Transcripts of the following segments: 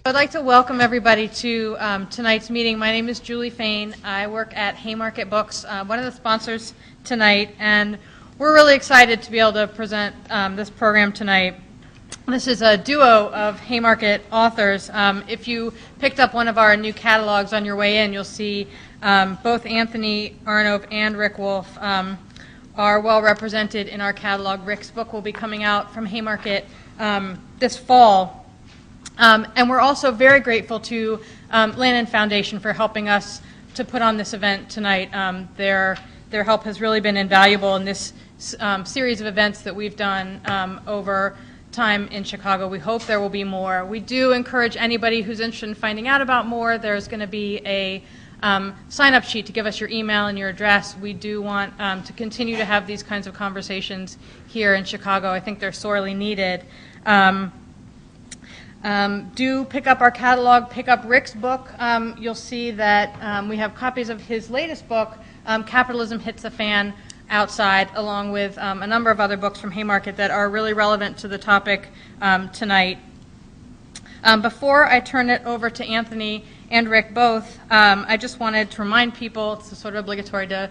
I'd like to welcome everybody to tonight's meeting. My name is Julie Fain. I work at Haymarket Books, one of the sponsors tonight, and we're really excited to be able to present this program tonight. This is a duo of Haymarket authors. If you picked up one of our new catalogs on your way in, you'll see both Anthony Arnove and Rick Wolff are well represented in our catalog. Rick's book will be coming out from Haymarket this fall. And we're also very grateful to Lannan Foundation for helping us to put on this event tonight. Their help has really been invaluable in this series of events that we've done over time in Chicago. We hope there will be more. We do encourage anybody who's interested in finding out about more. There's going to be a sign-up sheet to give us your email and your address. We do want to continue to have these kinds of conversations here in Chicago. I think they're sorely needed. Do pick up our catalog, pick up Rick's book. You'll see that we have copies of his latest book, Capitalism Hits the Fan, outside, along with a number of other books from Haymarket that are really relevant to the topic tonight. Before I turn it over to Anthony and Rick both, I just wanted to remind people, it's sort of obligatory to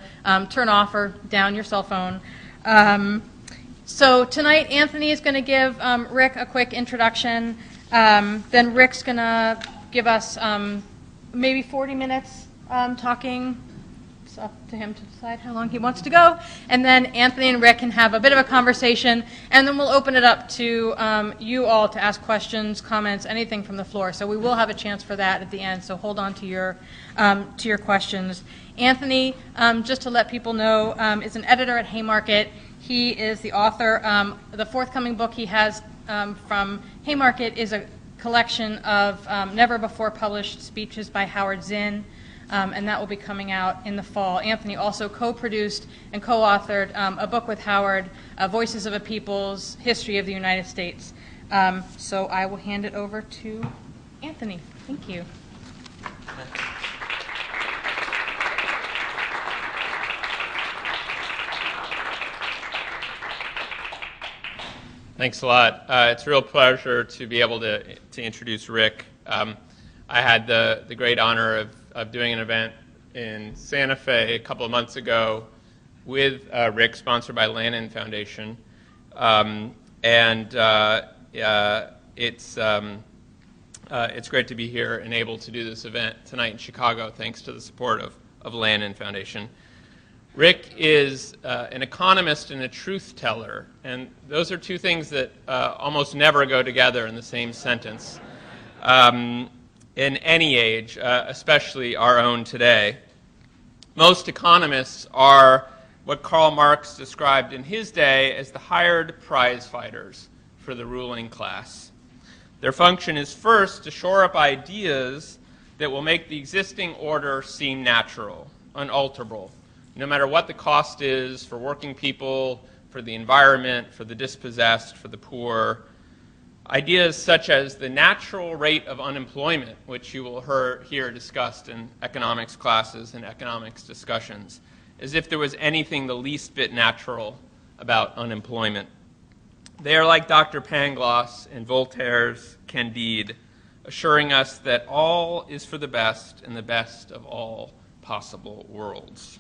turn off or down your cell phone. So tonight, Anthony is going to give Rick a quick introduction. Then Rick's going to give us maybe 40 minutes talking. It's up to him to decide how long he wants to go. And then Anthony and Rick can have a bit of a conversation, and then we'll open it up to you all to ask questions, comments, anything from the floor. So we will have a chance for that at the end, so hold on to your questions. Anthony, just to let people know, is an editor at Haymarket. He is the author. The forthcoming book he has from Haymarket is a collection of never-before-published speeches by Howard Zinn, and that will be coming out in the fall. Anthony also co-produced and co-authored a book with Howard, Voices of a People's History of the United States. So I will hand it over to Anthony. Thank you. Thanks a lot. It's a real pleasure to be able to introduce Rick. I had the great honor of doing an event in Santa Fe a couple of months ago with Rick, sponsored by Lannan Foundation. It's great to be here and able to do this event tonight in Chicago, thanks to the support of Lannan Foundation. Rick is an economist and a truth teller, and those are two things that almost never go together in the same sentence in any age, especially our own today. Most economists are what Karl Marx described in his day as the hired prize fighters for the ruling class. Their function is first to shore up ideas that will make the existing order seem natural, unalterable, no matter what the cost is for working people, for the environment, for the dispossessed, for the poor. Ideas such as the natural rate of unemployment, which you will hear discussed in economics classes and economics discussions, as if there was anything the least bit natural about unemployment. They are like Dr. Pangloss in Voltaire's Candide, assuring us that all is for the best in the best of all possible worlds.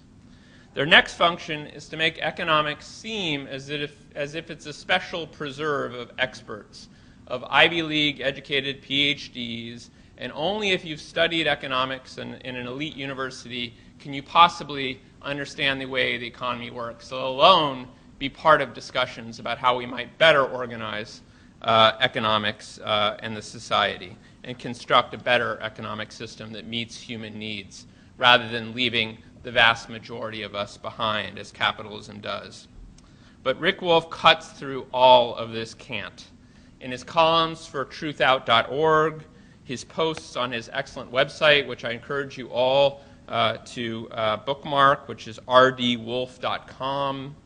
Their next function is to make economics seem as if it's a special preserve of experts, of Ivy League educated PhDs, and only if you've studied economics in an elite university can you possibly understand the way the economy works, let alone be part of discussions about how we might better organize economics and the society and construct a better economic system that meets human needs rather than leaving the vast majority of us behind, as capitalism does. But Rick Wolff cuts through all of this cant. In his columns for truthout.org, his posts on his excellent website, which I encourage you all to bookmark, which is rdwolf.com,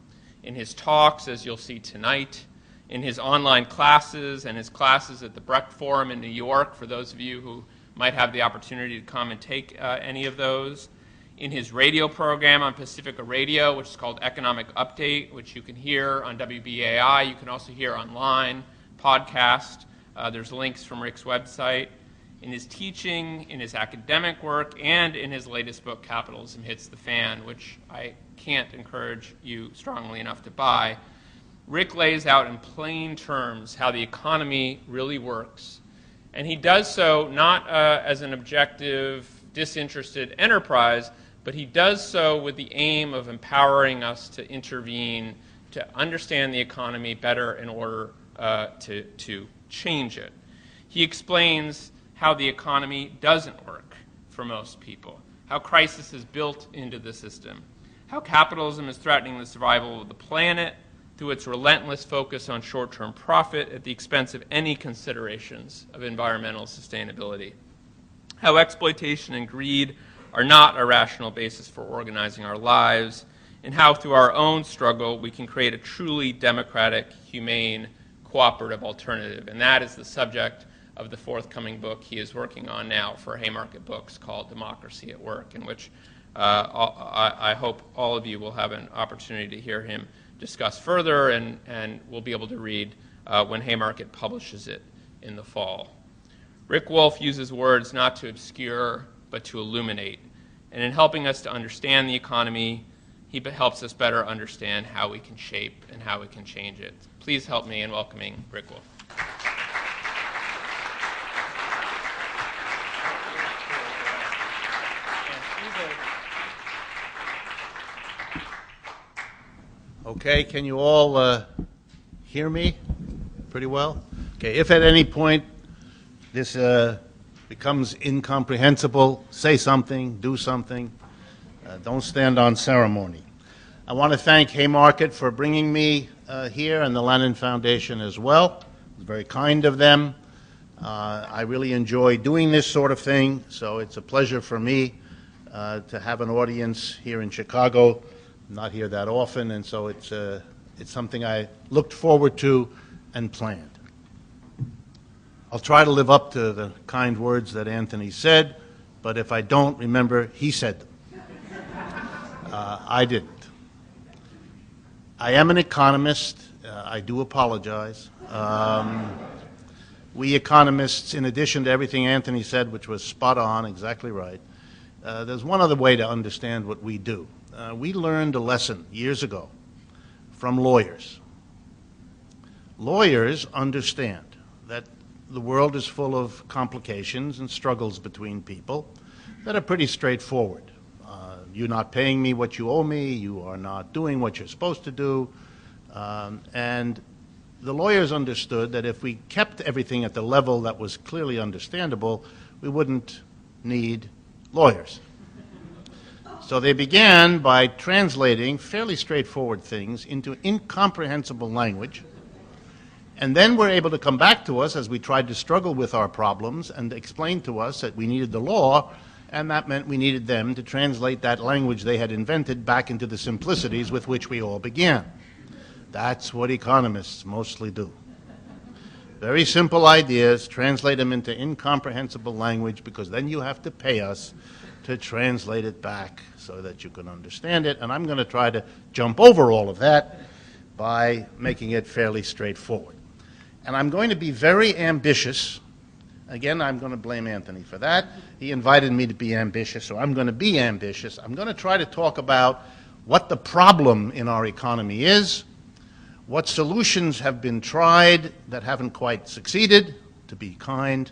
in his talks, as you'll see tonight, in his online classes and his classes at the Brecht Forum in New York, for those of you who might have the opportunity to come and take any of those, in his radio program on Pacifica Radio, which is called Economic Update, which you can hear on WBAI. You can also hear online, podcast. There's links from Rick's website. in his teaching, in his academic work, and in his latest book, Capitalism Hits the Fan, which I can't encourage you strongly enough to buy. Rick lays out in plain terms how the economy really works, and he does so not as an objective, disinterested enterprise, but he does so with the aim of empowering us to intervene, to understand the economy better in order to change it. He explains how the economy doesn't work for most people, how crisis is built into the system, how capitalism is threatening the survival of the planet through its relentless focus on short-term profit at the expense of any considerations of environmental sustainability, how exploitation and greed are not a rational basis for organizing our lives, and how through our own struggle we can create a truly democratic, humane, cooperative alternative. And that is the subject of the forthcoming book he is working on now for Haymarket Books called Democracy at Work, in which I hope all of you will have an opportunity to hear him discuss further and will be able to read when Haymarket publishes it in the fall. Rick Wolff uses words not to obscure but to illuminate. And in helping us to understand the economy, he helps us better understand how we can shape and how we can change it. Please help me in welcoming Rick Wolff. Okay, can you all hear me pretty well? Okay, if at any point this becomes incomprehensible, say something, do something. Don't stand on ceremony. I want to thank Haymarket for bringing me here and the Lannan Foundation as well. It was very kind of them. I really enjoy doing this sort of thing, so it's a pleasure for me to have an audience here in Chicago. I'm not here that often, and so it's something I looked forward to and planned. I'll try to live up to the kind words that Anthony said, but if I don't, remember, he said them. I didn't. I am an economist. I do apologize. We economists, in addition to everything Anthony said, which was spot on, exactly right, there's one other way to understand what we do. We learned a lesson years ago from lawyers. Lawyers understand that the world is full of complications and struggles between people that are pretty straightforward. You're not paying me what you owe me, you are not doing what you're supposed to do, and the lawyers understood that if we kept everything at the level that was clearly understandable, we wouldn't need lawyers. So they began by translating fairly straightforward things into incomprehensible language, and then were able to come back to us as we tried to struggle with our problems and explain to us that we needed the law, and that meant we needed them to translate that language they had invented back into the simplicities with which we all began. That's what economists mostly do. Very simple ideas, translate them into incomprehensible language, because then you have to pay us to translate it back so that you can understand it. And I'm going to try to jump over all of that by making it fairly straightforward. And I'm going to be very ambitious. Again, I'm going to blame Anthony for that. He invited me to be ambitious, so I'm going to be ambitious. I'm going to try to talk about what the problem in our economy is, what solutions have been tried that haven't quite succeeded, to be kind,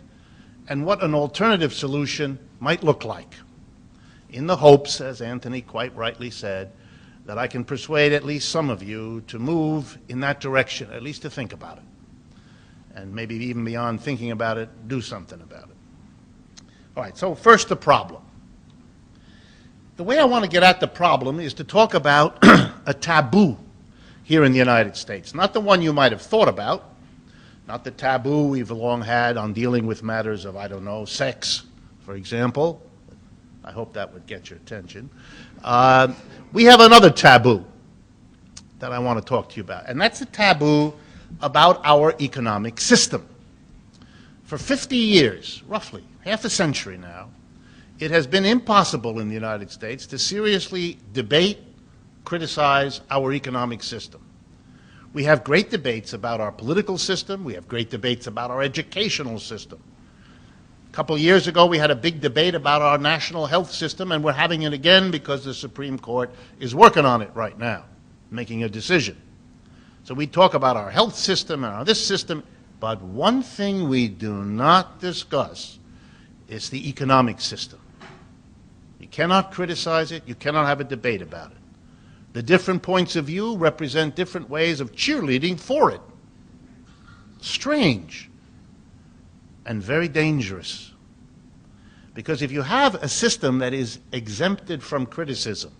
and what an alternative solution might look like, in the hopes, as Anthony quite rightly said, that I can persuade at least some of you to move in that direction, at least to think about it. And maybe even beyond thinking about it, do something about it. All right, so first the problem. The way I want to get at the problem is to talk about a taboo here in the United States. Not the one you might have thought about, not the taboo we've long had on dealing with matters of, I don't know, sex, for example. I hope that would get your attention. We have another taboo that I want to talk to you about, and that's a taboo about our economic system. For 50 years, roughly, half a century now, it has been impossible in the United States to seriously debate, criticize our economic system. We have great debates about our political system. We have great debates about our educational system. A couple of years ago, we had a big debate about our national health system, and we're having it again because the Supreme Court is working on it right now, making a decision. So we talk about our health system and our this system, but one thing we do not discuss is the economic system. You cannot criticize it. You cannot have a debate about it. The different points of view represent different ways of cheerleading for it. Strange and very dangerous. Because if you have a system that is exempted from criticism,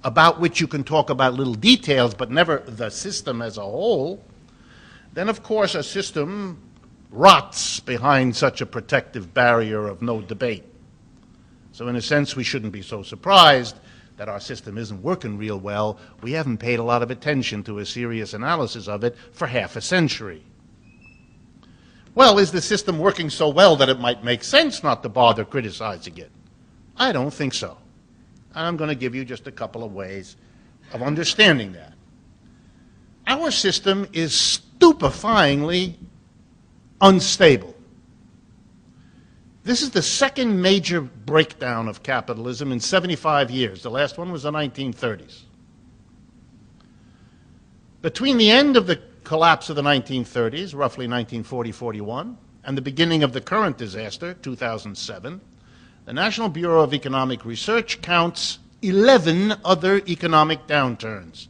about which you can talk about little details but never the system as a whole, then of course a system rots behind such a protective barrier of no debate. So in a sense, we shouldn't be so surprised that our system isn't working real well. We haven't paid a lot of attention to a serious analysis of it for half a century. Well, is the system working so well that it might make sense not to bother criticizing it? I don't think so. And I'm going to give you just a couple of ways of understanding that. Our system is stupefyingly unstable. This is the second major breakdown of capitalism in 75 years. The last one was the 1930s. Between the end of the collapse of the 1930s, roughly 1940-41, and the beginning of the current disaster, 2007, the National Bureau of Economic Research counts 11 other economic downturns.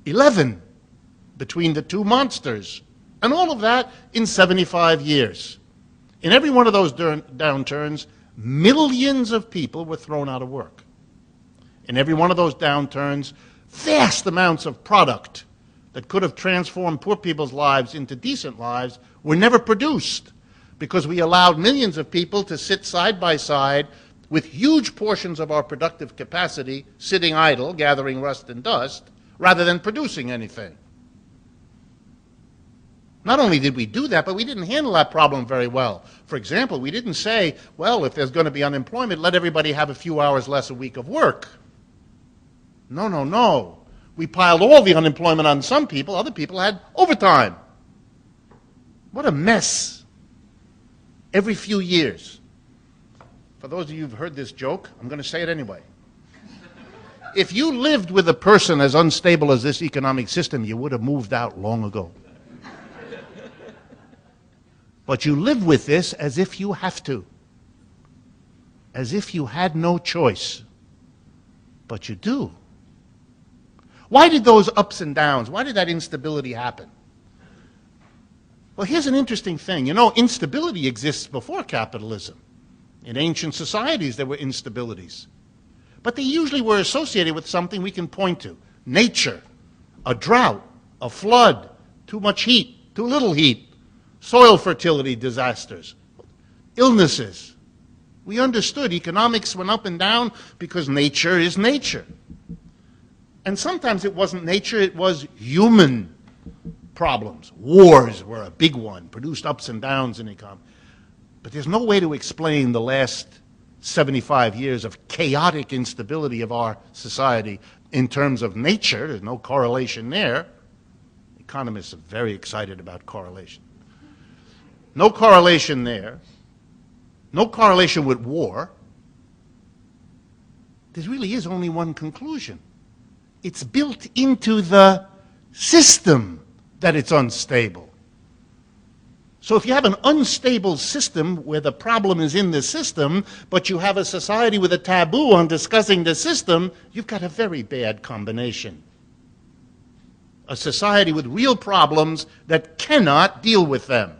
11 between the two monsters. And all of that in 75 years. In every one of those downturns, millions of people were thrown out of work. In every one of those downturns, vast amounts of product that could have transformed poor people's lives into decent lives were never produced because we allowed millions of people to sit side by side with huge portions of our productive capacity sitting idle, gathering rust and dust, rather than producing anything. Not only did we do that, but we didn't handle that problem very well. For example, we didn't say, well, if there's going to be unemployment, let everybody have a few hours less a week of work. No, no, no. We piled all the unemployment on some people. Other people had overtime. What a mess. Every few years. For those of you who've heard this joke, I'm going to say it anyway. If you lived with a person as unstable as this economic system, you would have moved out long ago. But you live with this as if you have to. As if you had no choice. But you do. Why did those ups and downs, why did that instability happen? Well, here's an interesting thing. You know, instability exists before capitalism. In ancient societies, there were instabilities. But they usually were associated with something we can point to. Nature, a drought, a flood, too much heat, too little heat, soil fertility disasters, illnesses. We understood economics went up and down because nature is nature. And sometimes it wasn't nature, it was human problems. Wars were a big one, produced ups and downs in economy. But there's no way to explain the last 75 years of chaotic instability of our society in terms of nature. There's no correlation there. Economists are very excited about correlation. No correlation there. No correlation with war. There really is only one conclusion. It's built into the system that it's unstable. So if you have an unstable system where the problem is in the system, but you have a society with a taboo on discussing the system, you've got a very bad combination. A society with real problems that cannot deal with them.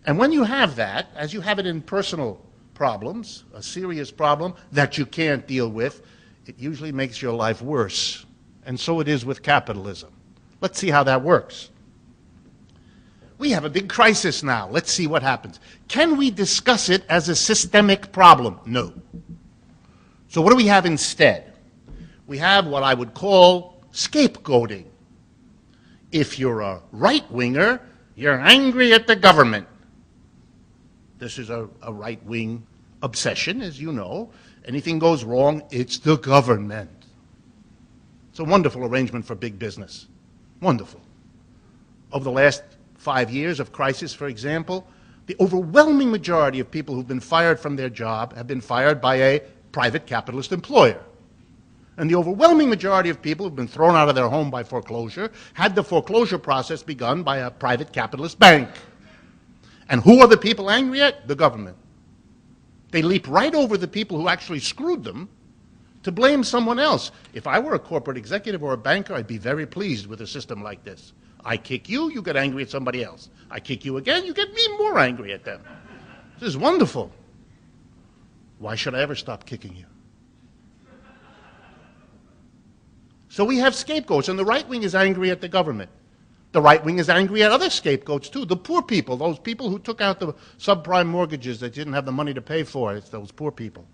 And when you have that, as you have it in personal problems, a serious problem that you can't deal with, it usually makes your life worse. And so it is with capitalism. Let's see how that works. We have a big crisis now. Let's see what happens. Can we discuss it as a systemic problem? No. So what do we have instead? We have what I would call scapegoating. If you're a right-winger, you're angry at the government. This is a right-wing obsession, as you know. Anything goes wrong, it's the government. It's a wonderful arrangement for big business. Wonderful. Over the last 5 years of crisis, for example, The overwhelming majority of people who've been fired from their job have been fired by a private capitalist employer. And the overwhelming majority of people who've been thrown out of their home by foreclosure had the foreclosure process begun by a private capitalist bank. And who are the people angry at? The government. They leap right over the people who actually screwed them to blame someone else. If I were a corporate executive or a banker, I'd be very pleased with a system like this. I kick you, you get angry at somebody else. I kick you again, you get me more angry at them. This is wonderful. Why should I ever stop kicking you? So we have scapegoats, and the right wing is angry at the government. The right wing is angry at other scapegoats, too. The poor people, those people who took out the subprime mortgages that didn't have the money to pay for, it's those poor people.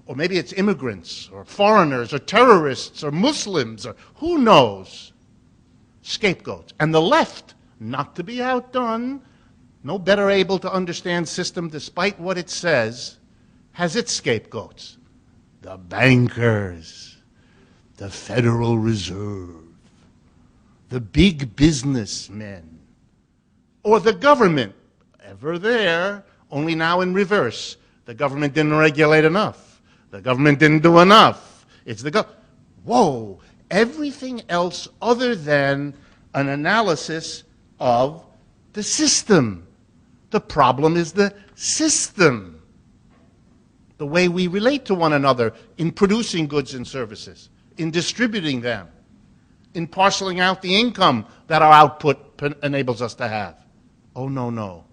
Or maybe it's immigrants, or foreigners, or terrorists, or Muslims, or who knows? Scapegoats. And the left, not to be outdone, no better able to understand system despite what it says, has its scapegoats. The bankers, the Federal Reserve, the big businessmen, or the government, ever there, only now in reverse. The government didn't regulate enough. The government didn't do enough. It's the whoa, everything else other than an analysis of the system. The problem is the system, the way we relate to one another in producing goods and services, in distributing them, in parceling out the income that our output enables us to have. Oh, no, no.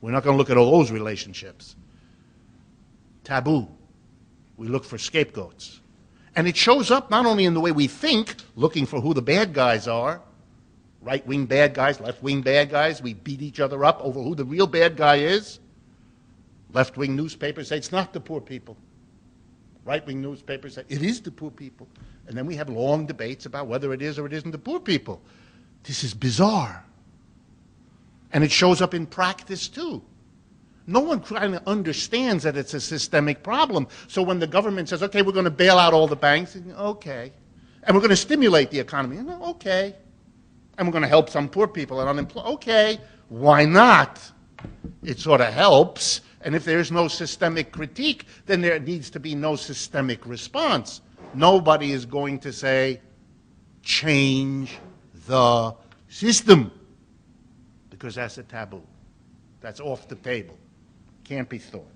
We're not going to look at all those relationships. Taboo. We look for scapegoats. And it shows up not only in the way we think, looking for who the bad guys are, right-wing bad guys, left-wing bad guys, we beat each other up over who the real bad guy is. Left-wing newspapers say it's not the poor people. Right-wing newspapers say it is the poor people. And then we have long debates about whether it is or it isn't the poor people. This is bizarre. And it shows up in practice, too. No one kind of understands that it's a systemic problem. So when the government says, okay, we're going to bail out all the banks, okay. And we're going to stimulate the economy, okay. And we're going to help some poor people and unemployed, okay. Why not? It sort of helps. And if there's no systemic critique, then there needs to be no systemic response. Nobody is going to say, change the system, because that's a taboo. That's off the table. Can't be thought.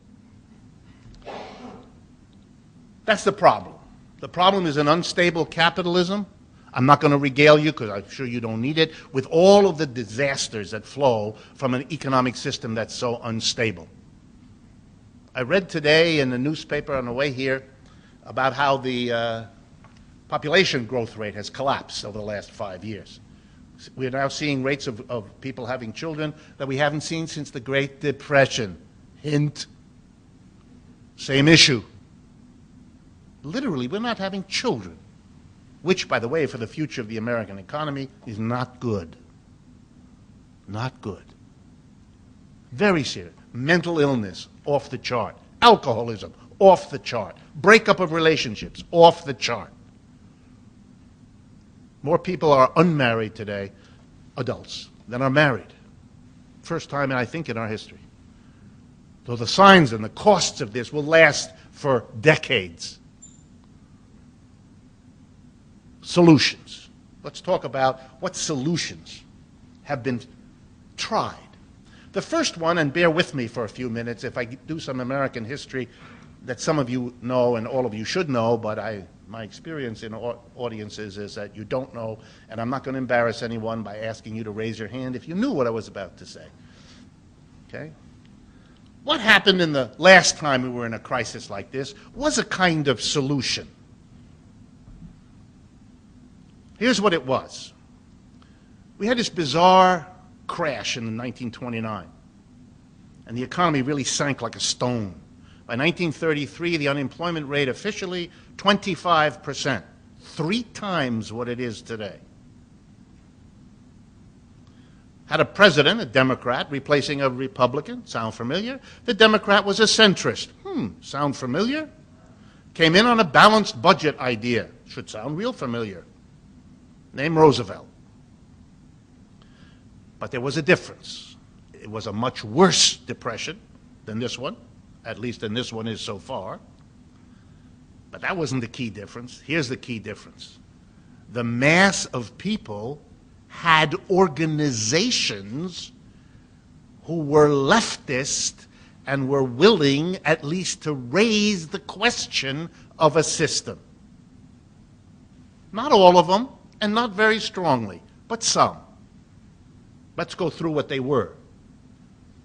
That's the problem. The problem is an unstable capitalism. I'm not going to regale you, because I'm sure you don't need it, with all of the disasters that flow from an economic system that's so unstable. I read today in the newspaper on the way here about how the population growth rate has collapsed over the last 5 years. We're now seeing rates of people having children that we haven't seen since the Great Depression. Hint. Same issue. Literally, we're not having children, which, by the way, for the future of the American economy is not good. Not good. Very serious. Mental illness, off the chart. Alcoholism, off the chart. Breakup of relationships, off the chart. More people are unmarried today, adults, than are married. First time, I think, in our history. So the signs and the costs of this will last for decades. Solutions. Let's talk about what solutions have been tried. The first one, and bear with me for a few minutes if I do some American history that some of you know and all of you should know, but my experience in audiences is that you don't know, and I'm not going to embarrass anyone by asking you to raise your hand if you knew what I was about to say. Okay? What happened in the last time we were in a crisis like this was a kind of solution. Here's what it was. We had this bizarre crash in 1929, and the economy really sank like a stone. By 1933, the unemployment rate officially 25%, 3 times what it is today. Had a president, a Democrat, replacing a Republican. Sound familiar? The Democrat was a centrist. Sound familiar? Came in on a balanced budget idea. Should sound real familiar. Name Roosevelt. But there was a difference. It was a much worse depression than this one, at least than this one is so far. But that wasn't the key difference. Here's the key difference. The mass of people had organizations who were leftist and were willing at least to raise the question of a system. Not all of them, and not very strongly, but some. Let's go through what they were,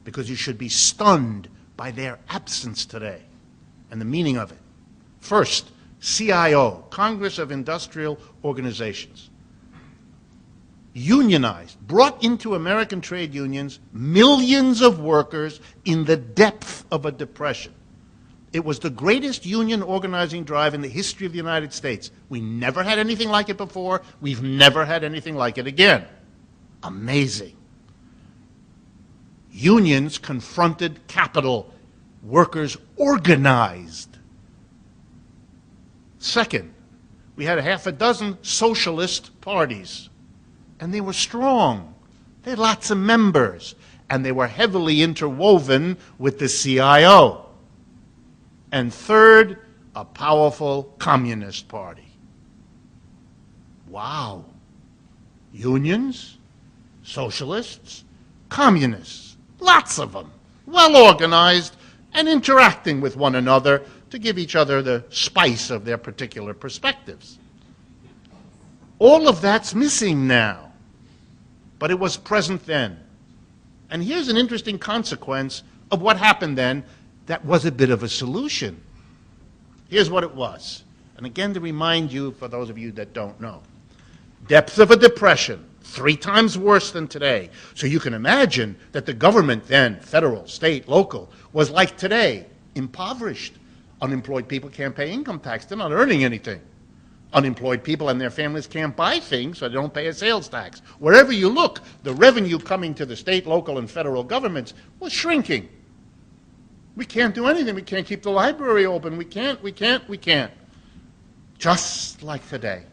because you should be stunned by their absence today and the meaning of it. First, CIO, Congress of Industrial Organizations. Unionized, brought into American trade unions millions of workers in the depth of a depression. It was the greatest union organizing drive in the history of the United States. We never had anything like it before. We've never had anything like it again. Amazing. Unions confronted capital. Workers organized. Second, we had a half a dozen socialist parties, and they were strong. They had lots of members, and they were heavily interwoven with the CIO. And third, a powerful communist party. Wow. Unions, socialists, communists, lots of them, well organized and interacting with one another to give each other the spice of their particular perspectives. All of that's missing now, but it was present then. And here's an interesting consequence of what happened then that was a bit of a solution. Here's what it was. And again, to remind you, for those of you that don't know, depth of a depression, 3 times worse than today. So you can imagine that the government then, federal, state, local, was like today, impoverished. Unemployed people can't pay income tax. They're not earning anything. Unemployed people and their families can't buy things, so they don't pay a sales tax. Wherever you look, the revenue coming to the state, local, and federal governments was shrinking. We can't do anything. We can't keep the library open. We can't. Just like today.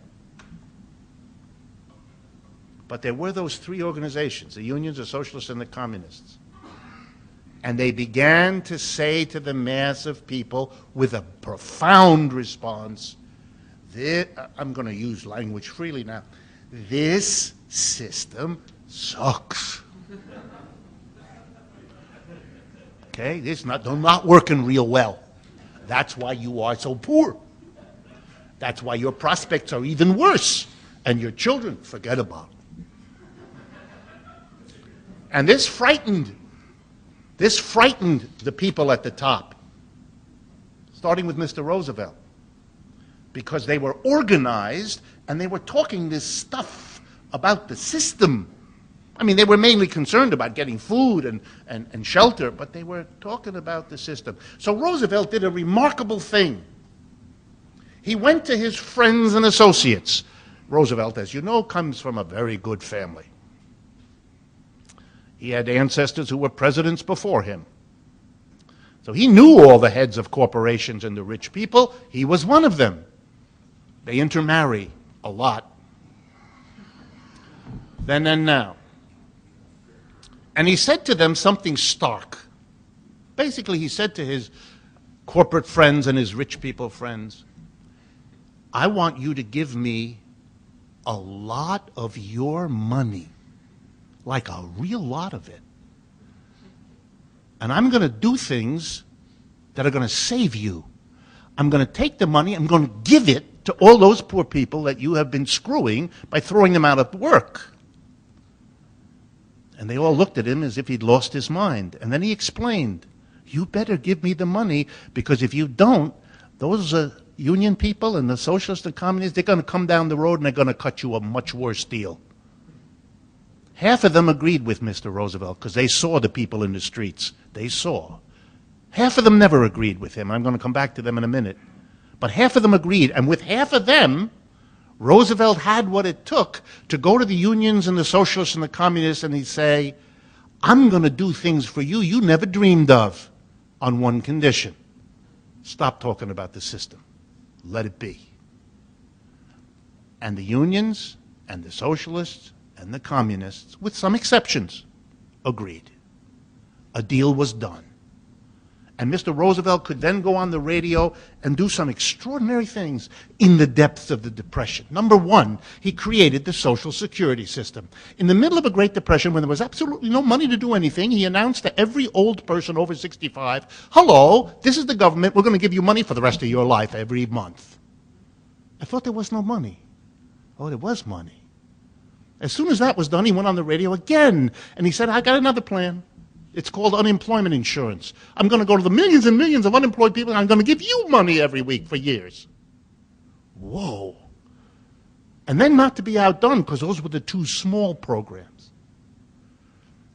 But there were those 3 organizations, the unions, the socialists, and the communists. And they began to say to the mass of people with a profound response, I'm going to use language freely now, this system sucks. Okay, this not working real well. That's why you are so poor. That's why your prospects are even worse. And your children, forget about it. And this frightened the people at the top, starting with Mr. Roosevelt, because they were organized and they were talking this stuff about the system. I mean, they were mainly concerned about getting food and shelter, but they were talking about the system. So Roosevelt did a remarkable thing. He went to his friends and associates. Roosevelt, as you know, comes from a very good family. He had ancestors who were presidents before him. So he knew all the heads of corporations and the rich people. He was one of them. They intermarry a lot. Then and now. And he said to them something stark. Basically, he said to his corporate friends and his rich people friends, I want you to give me a lot of your money. Like a real lot of it. And I'm going to do things that are going to save you. I'm going to take the money, I'm going to give it to all those poor people that you have been screwing by throwing them out of work. And they all looked at him as if he'd lost his mind. And then he explained, you better give me the money, because if you don't, those union people and the socialists and communists, they're going to come down the road and they're going to cut you a much worse deal. Half of them agreed with Mr. Roosevelt because they saw the people in the streets. They saw. Half of them never agreed with him. I'm going to come back to them in a minute. But half of them agreed. And with half of them, Roosevelt had what it took to go to the unions and the socialists and the communists and he'd say, I'm going to do things for you you never dreamed of on one condition. Stop talking about the system. Let it be. And the unions and the socialists and the communists, with some exceptions, agreed. a deal was done. And Mr. Roosevelt could then go on the radio and do some extraordinary things in the depths of the Depression. Number one, he created the Social Security system. In the middle of a Great Depression, when there was absolutely no money to do anything, he announced to every old person over 65, hello, this is the government, we're going to give you money for the rest of your life every month. I thought there was no money. Oh, there was money. As soon as that was done, he went on the radio again, and he said, I got another plan. It's called unemployment insurance. I'm going to go to the millions and millions of unemployed people, and I'm going to give you money every week for years. Whoa. And then, not to be outdone, because those were the two small programs,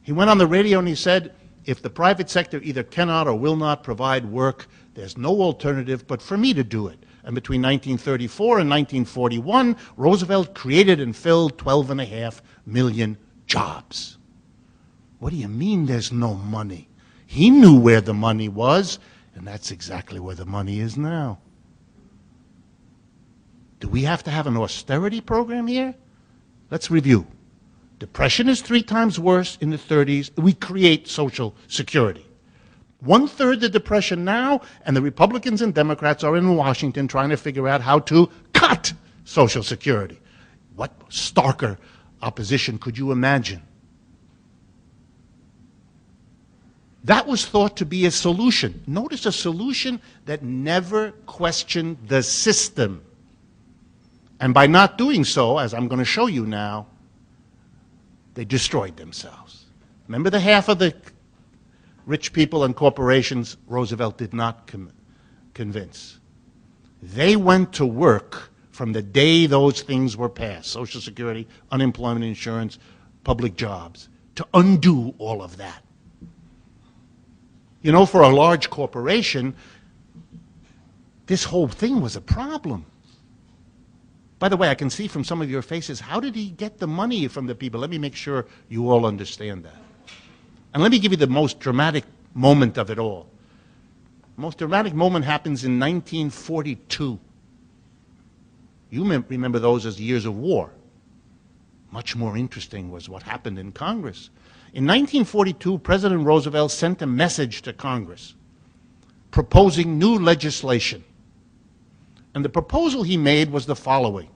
he went on the radio and he said, if the private sector either cannot or will not provide work, there's no alternative but for me to do it. And between 1934 and 1941, Roosevelt created and filled 12.5 million jobs. What do you mean there's no money? He knew where the money was, and that's exactly where the money is now. Do we have to have an austerity program here? Let's review. Depression is 3 times worse in the 30s. We create Social Security. 1/3 the Depression now, and the Republicans and Democrats are in Washington trying to figure out how to cut Social Security. What starker opposition could you imagine? That was thought to be a solution. Notice a solution that never questioned the system. And by not doing so, as I'm going to show you now, they destroyed themselves. Remember the half of the rich people and corporations Roosevelt did not convince. They went to work from the day those things were passed, Social Security, unemployment insurance, public jobs, to undo all of that. You know, for a large corporation, this whole thing was a problem. By the way, I can see from some of your faces, how did he get the money from the people? Let me make sure you all understand that. And let me give you the most dramatic moment of it all. The most dramatic moment happens in 1942. You remember those as years of war. Much more interesting was what happened in Congress. In 1942, President Roosevelt sent a message to Congress proposing new legislation. And the proposal he made was the following.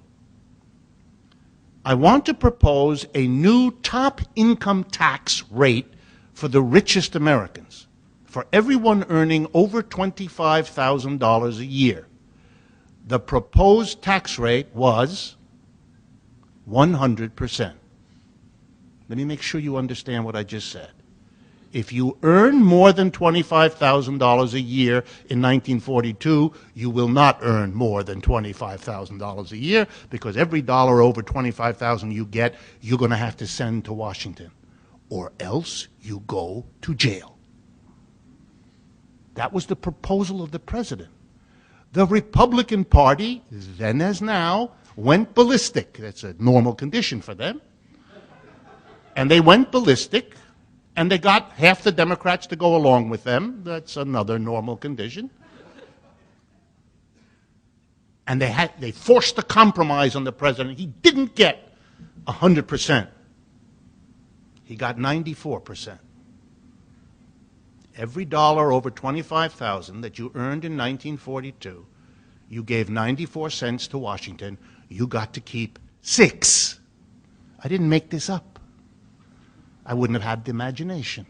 I want to propose a new top income tax rate for the richest Americans, for everyone earning over $25,000 a year. The proposed tax rate was 100%. Let me make sure you understand what I just said. If you earn more than $25,000 a year in 1942, you will not earn more than $25,000 a year, because every dollar over $25,000 you get, you're going to have to send to Washington, or else you go to jail. That was the proposal of the president. The Republican Party, then as now, went ballistic. That's a normal condition for them. And they went ballistic, and they got half the Democrats to go along with them. That's another normal condition. And they forced a compromise on the president. He didn't get 100%. He got 94%. Every dollar over $25,000 that you earned in 1942, you gave 94 cents to Washington. You got to keep 6. I didn't make this up. I wouldn't have had the imagination.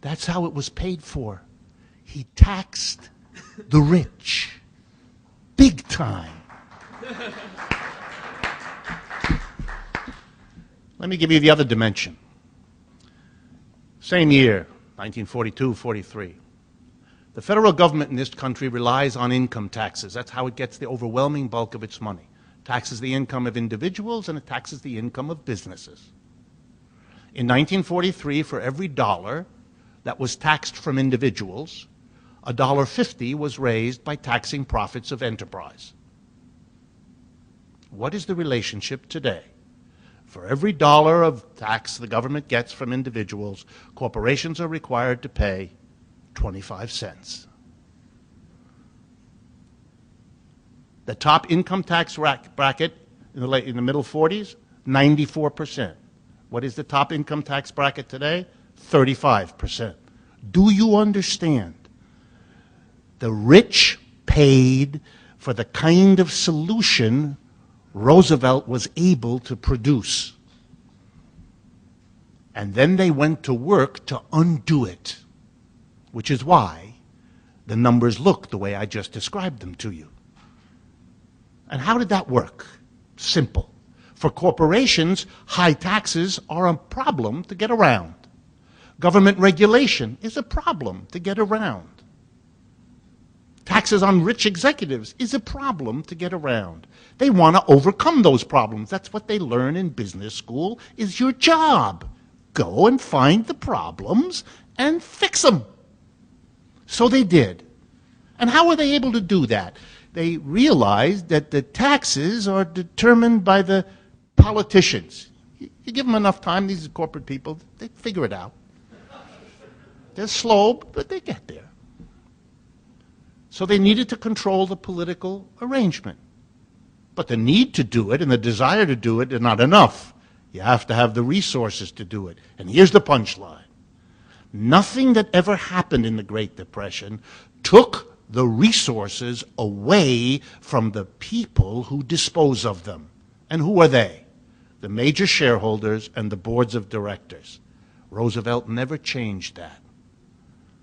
That's how it was paid for. He taxed the rich. Big time. Let me give you the other dimension. Same year, 1942-43. The federal government in this country relies on income taxes. That's how it gets the overwhelming bulk of its money. It taxes the income of individuals, and it taxes the income of businesses. In 1943, for every dollar that was taxed from individuals, $1.50 was raised by taxing profits of enterprise. What is the relationship today? For every dollar of tax the government gets from individuals, corporations are required to pay 25 cents. The top income tax bracket in the middle 40s, 94%. What is the top income tax bracket today? 35%. Do you understand? The rich paid for the kind of solution Roosevelt was able to produce. And then they went to work to undo it, which is why the numbers look the way I just described them to you. And how did that work? Simple. For corporations, high taxes are a problem to get around. Government regulation is a problem to get around. Taxes on rich executives is a problem to get around. They want to overcome those problems. That's what they learn in business school, is your job. Go and find the problems and fix them. So they did. And how were they able to do that? They realized that the taxes are determined by the politicians. You give them enough time, these corporate people, they figure it out. They're slow, but they get there. So they needed to control the political arrangement. But the need to do it and the desire to do it are not enough. You have to have the resources to do it. And here's the punchline. Nothing that ever happened in the Great Depression took the resources away from the people who dispose of them. And who are they? The major shareholders and the boards of directors. Roosevelt never changed that.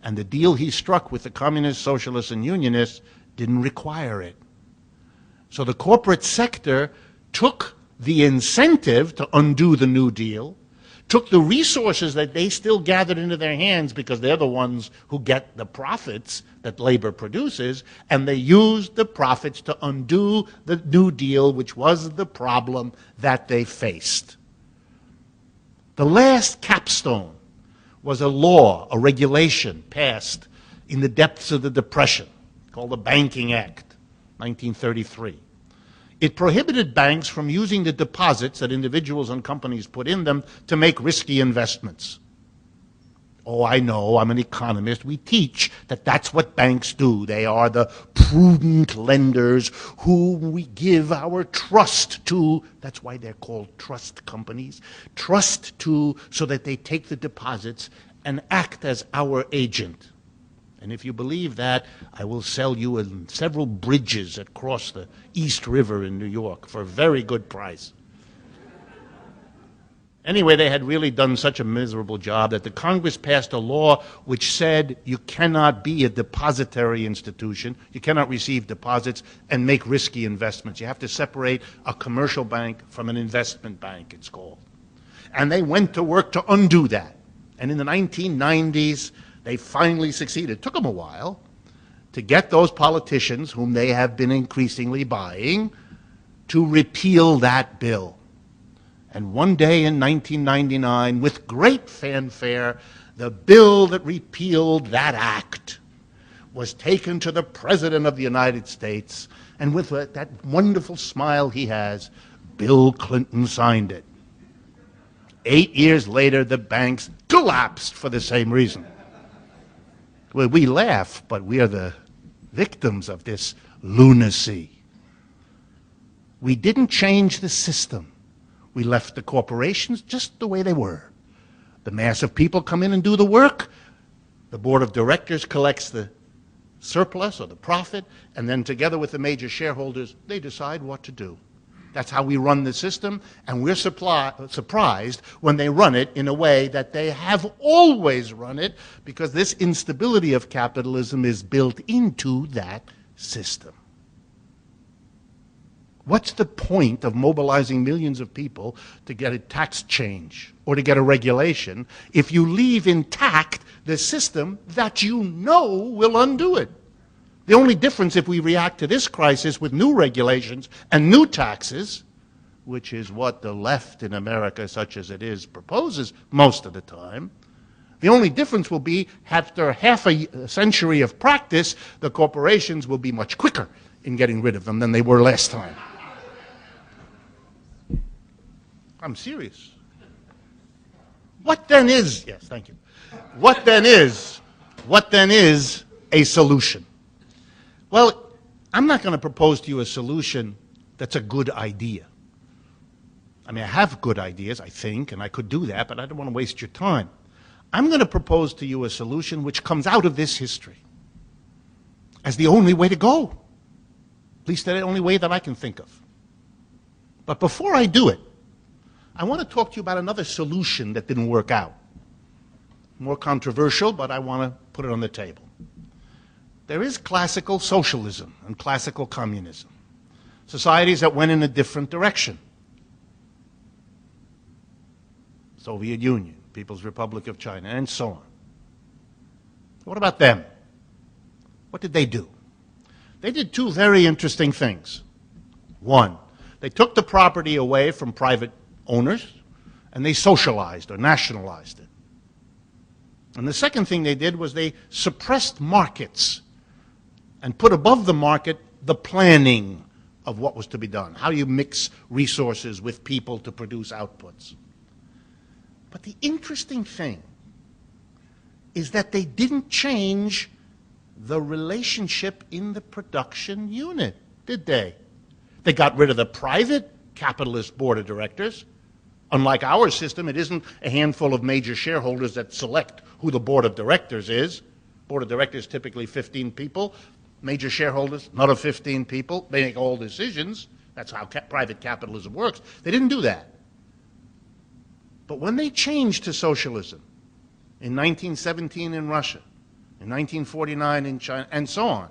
And the deal he struck with the communists, socialists, and unionists didn't require it. So the corporate sector took the incentive to undo the New Deal, took the resources that they still gathered into their hands because they're the ones who get the profits that labor produces, and they used the profits to undo the New Deal, which was the problem that they faced. The last capstone was a law, a regulation passed in the depths of the Depression called the Banking Act, 1933. It prohibited banks from using the deposits that individuals and companies put in them to make risky investments. Oh, I know, I'm an economist. We teach that that's what banks do. They are the prudent lenders whom we give our trust to. That's why they're called trust companies. Trust to, so that they take the deposits and act as our agent. And if you believe that, I will sell you several bridges that cross the East River in New York for a very good price. Anyway, they had really done such a miserable job that the Congress passed a law which said you cannot be a depository institution, you cannot receive deposits and make risky investments. You have to separate a commercial bank from an investment bank, it's called. And they went to work to undo that. And in the 1990s, they finally succeeded. It took them a while to get those politicians, whom they have been increasingly buying, to repeal that bill. And one day in 1999, with great fanfare, the bill that repealed that act was taken to the President of the United States, and with that wonderful smile he has, Bill Clinton signed it. 8 years later, the banks collapsed for the same reason. Well, we laugh, but we are the victims of this lunacy. We didn't change the system. We left the corporations just the way they were. The mass of people come in and do the work. The board of directors collects the surplus or the profit, and then together with the major shareholders, they decide what to do. That's how we run the system, and we're surprised when they run it in a way that they have always run it, because this instability of capitalism is built into that system. What's the point of mobilizing millions of people to get a tax change or to get a regulation if you leave intact the system that you know will undo it? The only difference if we react to this crisis with new regulations and new taxes, which is what the left in America, such as it is, proposes most of the time, the only difference will be after half a century of practice, the corporations will be much quicker in getting rid of them than they were last time. I'm serious. What then is, yes, thank you. What then is a solution? Well, I'm not going to propose to you a solution that's a good idea. I mean, I have good ideas, I think, and I could do that, but I don't want to waste your time. I'm going to propose to you a solution which comes out of this history as the only way to go, at least the only way that I can think of. But before I do it, I want to talk to you about another solution that didn't work out. More controversial, but I want to put it on the table. There is classical socialism and classical communism, societies that went in a different direction. Soviet Union, People's Republic of China, and so on. What about them? What did they do? They did two very interesting things. One, they took the property away from private owners, and they socialized or nationalized it. And the second thing they did was they suppressed markets and put above the market the planning of what was to be done, how you mix resources with people to produce outputs. But the interesting thing is that they didn't change the relationship in the production unit, did they? They got rid of the private capitalist board of directors. Unlike our system, it isn't a handful of major shareholders that select who the board of directors is. Board of directors typically 15 people. Major shareholders, another 15 people. They make all decisions. That's how private capitalism works. They didn't do that. But when they changed to socialism in 1917 in Russia, in 1949 in China, and so on,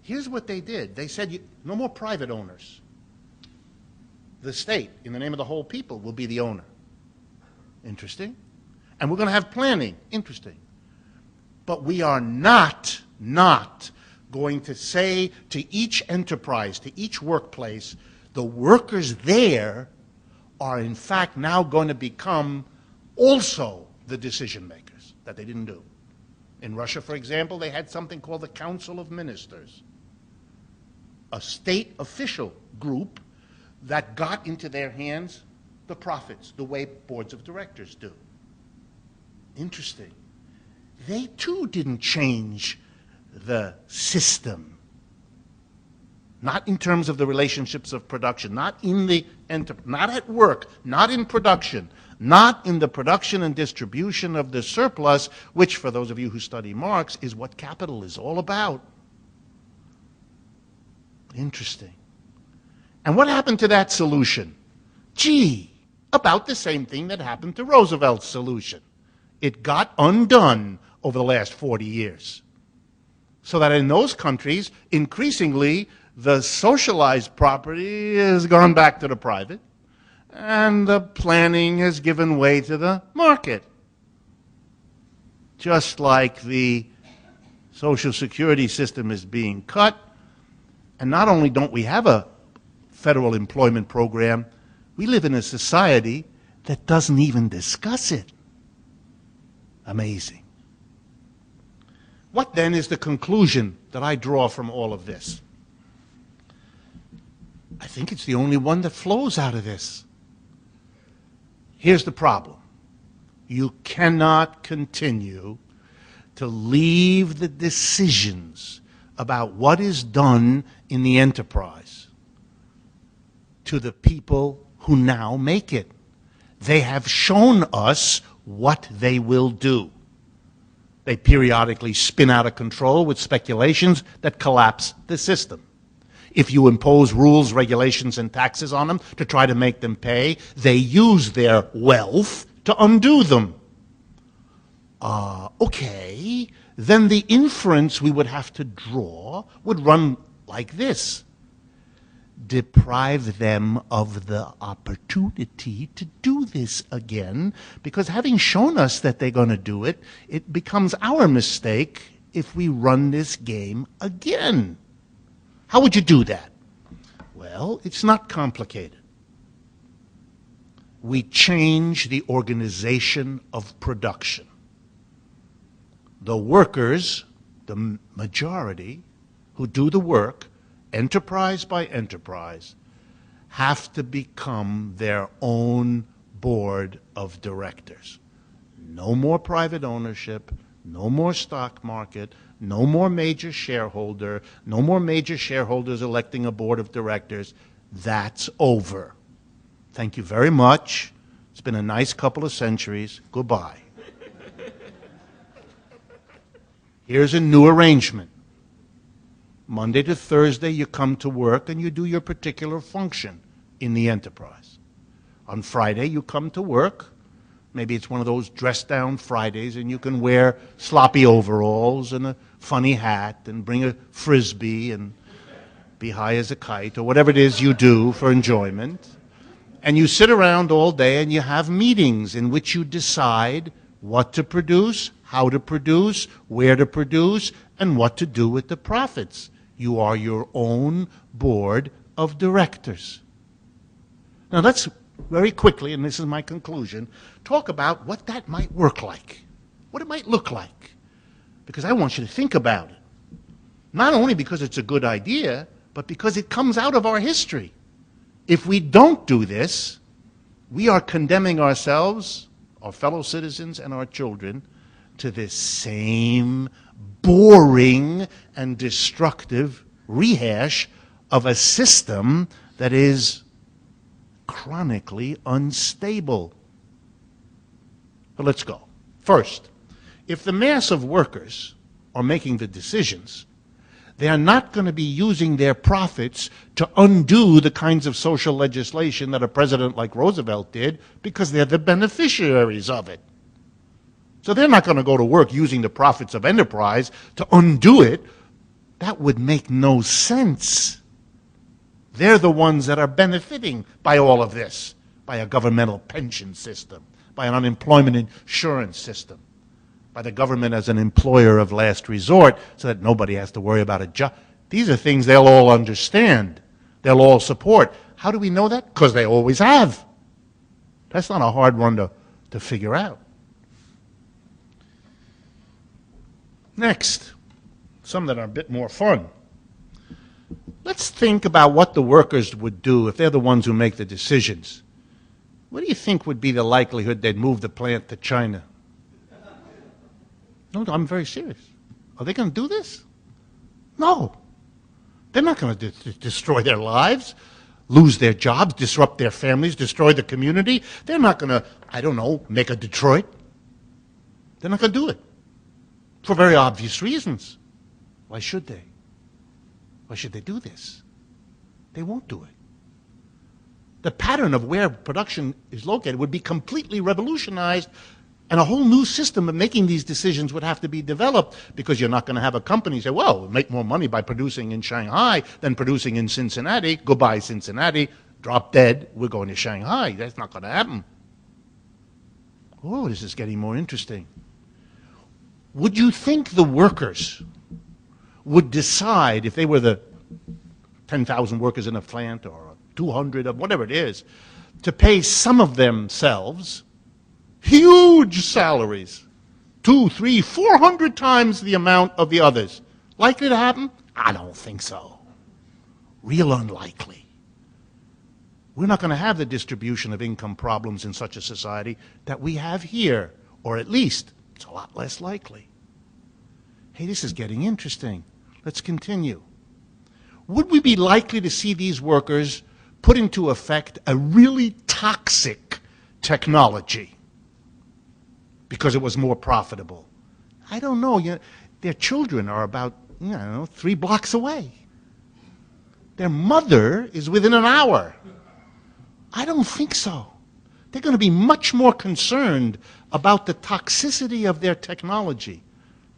here's what they did. They said, no more private owners. The state, in the name of the whole people, will be the owner. Interesting. And we're going to have planning. Interesting. But we are not going to say to each enterprise, to each workplace, the workers there are in fact now going to become also the decision makers, that they didn't do. In Russia, for example, they had something called the Council of Ministers, a state official group that got into their hands the profits, the way boards of directors do. Interesting. They too didn't change the system. Not in terms of the relationships of production, not at work, not in production, not in the production and distribution of the surplus, which, for those of you who study Marx, is what capital is all about. Interesting. And what happened to that solution? Gee, about the same thing that happened to Roosevelt's solution. It got undone over the last 40 years. So that in those countries, increasingly, the socialized property has gone back to the private, and the planning has given way to the market. Just like the Social Security system is being cut, and not only don't we have a federal employment program, we live in a society that doesn't even discuss it. Amazing. What then is the conclusion that I draw from all of this? I think it's the only one that flows out of this. Here's the problem. You cannot continue to leave the decisions about what is done in the enterprise to the people who now make it. They have shown us what they will do. They periodically spin out of control with speculations that collapse the system. If you impose rules, regulations, and taxes on them to try to make them pay, they use their wealth to undo them. Okay, then the inference we would have to draw would run like this. Deprive them of the opportunity to do this again, because having shown us that they're going to do it, it becomes our mistake if we run this game again. How would you do that? Well, it's not complicated. We change the organization of production. The workers, the majority, who do the work, enterprise by enterprise, have to become their own board of directors. No more private ownership, no more stock market, no more major shareholder, no more major shareholders electing a board of directors. That's over. Thank you very much. It's been a nice couple of centuries. Goodbye. Here's a new arrangement. Monday to Thursday, you come to work and you do your particular function in the enterprise. On Friday, you come to work. Maybe it's one of those dress-down Fridays, and you can wear sloppy overalls and a funny hat and bring a frisbee and be high as a kite, or whatever it is you do for enjoyment. And you sit around all day and you have meetings in which you decide what to produce, how to produce, where to produce, and what to do with the profits. You are your own board of directors. Now let's very quickly, and this is my conclusion, talk about what that might work like, what it might look like. Because I want you to think about it. Not only because it's a good idea, but because it comes out of our history. If we don't do this, we are condemning ourselves, our fellow citizens, and our children to this same boring and destructive rehash of a system that is chronically unstable. But let's go. First, if the mass of workers are making the decisions, they are not going to be using their profits to undo the kinds of social legislation that a president like Roosevelt did, because they're the beneficiaries of it. So they're not going to go to work using the profits of enterprise to undo it. That would make no sense. They're the ones that are benefiting by all of this, by a governmental pension system, by an unemployment insurance system, by the government as an employer of last resort so that nobody has to worry about a job. These are things they'll all understand. They'll all support. How do we know that? Because they always have. That's not a hard one to figure out. Next, some that are a bit more fun. Let's think about what the workers would do if they're the ones who make the decisions. What do you think would be the likelihood they'd move the plant to China? No, I'm very serious. Are they going to do this? No. They're not going to destroy their lives, lose their jobs, disrupt their families, destroy the community. They're not going to, I don't know, make a Detroit. They're not going to do it. For very obvious reasons. Why should they? Why should they do this? They won't do it. The pattern of where production is located would be completely revolutionized, and a whole new system of making these decisions would have to be developed, because you're not going to have a company say, well, we'll make more money by producing in Shanghai than producing in Cincinnati. Goodbye, Cincinnati. Drop dead. We're going to Shanghai. That's not going to happen. Oh, this is getting more interesting. Would you think the workers would decide, if they were the 10,000 workers in a plant or 200 of whatever it is, to pay some of themselves huge salaries, 200, 300, 400 times the amount of the others? Likely to happen? I don't think so. Real unlikely. We're not going to have the distribution of income problems in such a society that we have here, or at least it's a lot less likely. Hey, this is getting interesting. Let's continue. Would we be likely to see these workers put into effect a really toxic technology because it was more profitable? I don't know. Their children are about, 3 blocks away. Their mother is within an hour. I don't think so. They're going to be much more concerned about the toxicity of their technology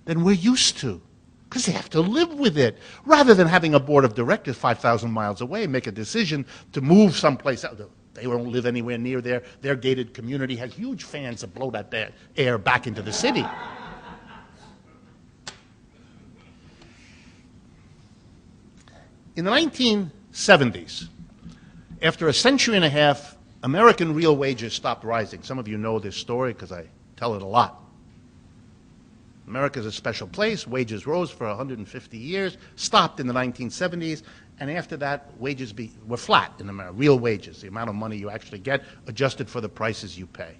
than we're used to, because they have to live with it, rather than having a board of directors 5,000 miles away make a decision to move someplace else. They won't live anywhere near their gated community has huge fans that blow that air back into the city. In the 1970s, after a century and a half, American real wages stopped rising. Some of you know this story because I tell it a lot. America is a special place. Wages rose for 150 years, stopped in the 1970s, and after that, wages were flat in America, real wages, the amount of money you actually get adjusted for the prices you pay.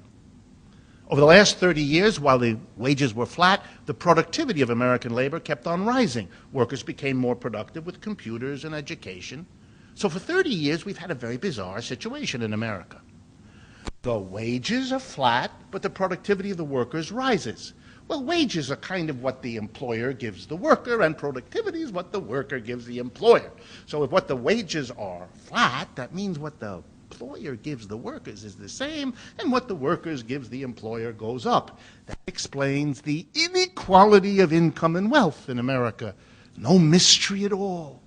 Over the last 30 years, while the wages were flat, the productivity of American labor kept on rising. Workers became more productive with computers and education. So for 30 years, we've had a very bizarre situation in America. The wages are flat, but the productivity of the workers rises. Well, wages are kind of what the employer gives the worker, and productivity is what the worker gives the employer. So if what the wages are flat, that means what the employer gives the workers is the same, and what the workers gives the employer goes up. That explains the inequality of income and wealth in America. No mystery at all.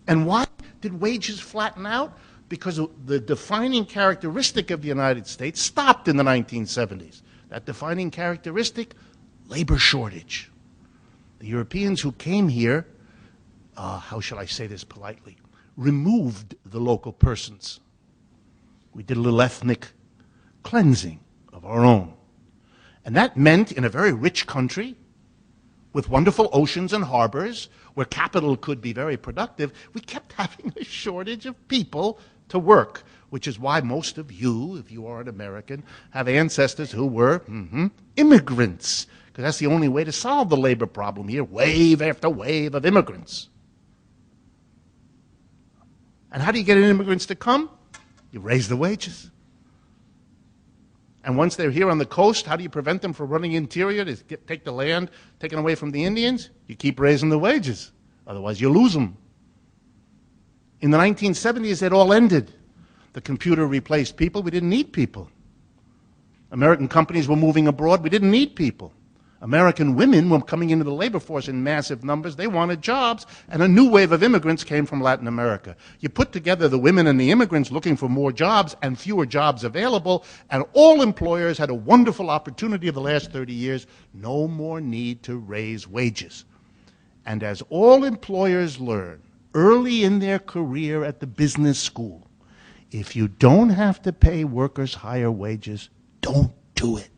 And why did wages flatten out? Because the defining characteristic of the United States stopped in the 1970s. That defining characteristic, labor shortage. The Europeans who came here, how shall I say this politely, removed the local persons. We did a little ethnic cleansing of our own. And that meant in a very rich country, with wonderful oceans and harbors, where capital could be very productive, we kept having a shortage of people to work, which is why most of you, if you are an American, have ancestors who were immigrants, because that's the only way to solve the labor problem here, wave after wave of immigrants. And how do you get immigrants to come? You raise the wages. And once they're here on the coast, how do you prevent them from running interior to take the land taken away from the Indians? You keep raising the wages. Otherwise, you lose them. In the 1970s, it all ended. The computer replaced people. We didn't need people. American companies were moving abroad. We didn't need people. American women were coming into the labor force in massive numbers. They wanted jobs, and a new wave of immigrants came from Latin America. You put together the women and the immigrants looking for more jobs and fewer jobs available, and all employers had a wonderful opportunity of the last 30 years. No more need to raise wages. And as all employers learn early in their career at the business school, if you don't have to pay workers higher wages, don't do it.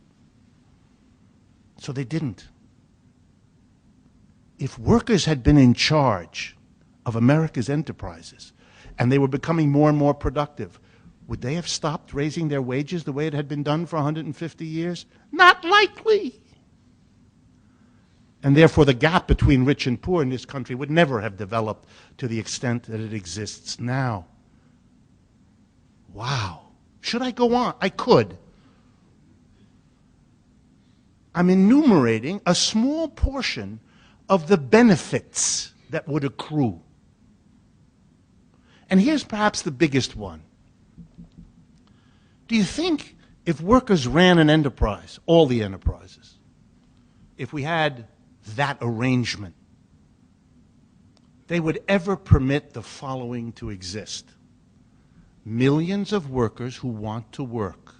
So they didn't. If workers had been in charge of America's enterprises and they were becoming more and more productive, would they have stopped raising their wages the way it had been done for 150 years? Not likely. And therefore the gap between rich and poor in this country would never have developed to the extent that it exists now. Wow. Should I go on? I could. I'm enumerating a small portion of the benefits that would accrue. And here's perhaps the biggest one. Do you think if workers ran an enterprise, all the enterprises, if we had that arrangement, they would ever permit the following to exist? Millions of workers who want to work.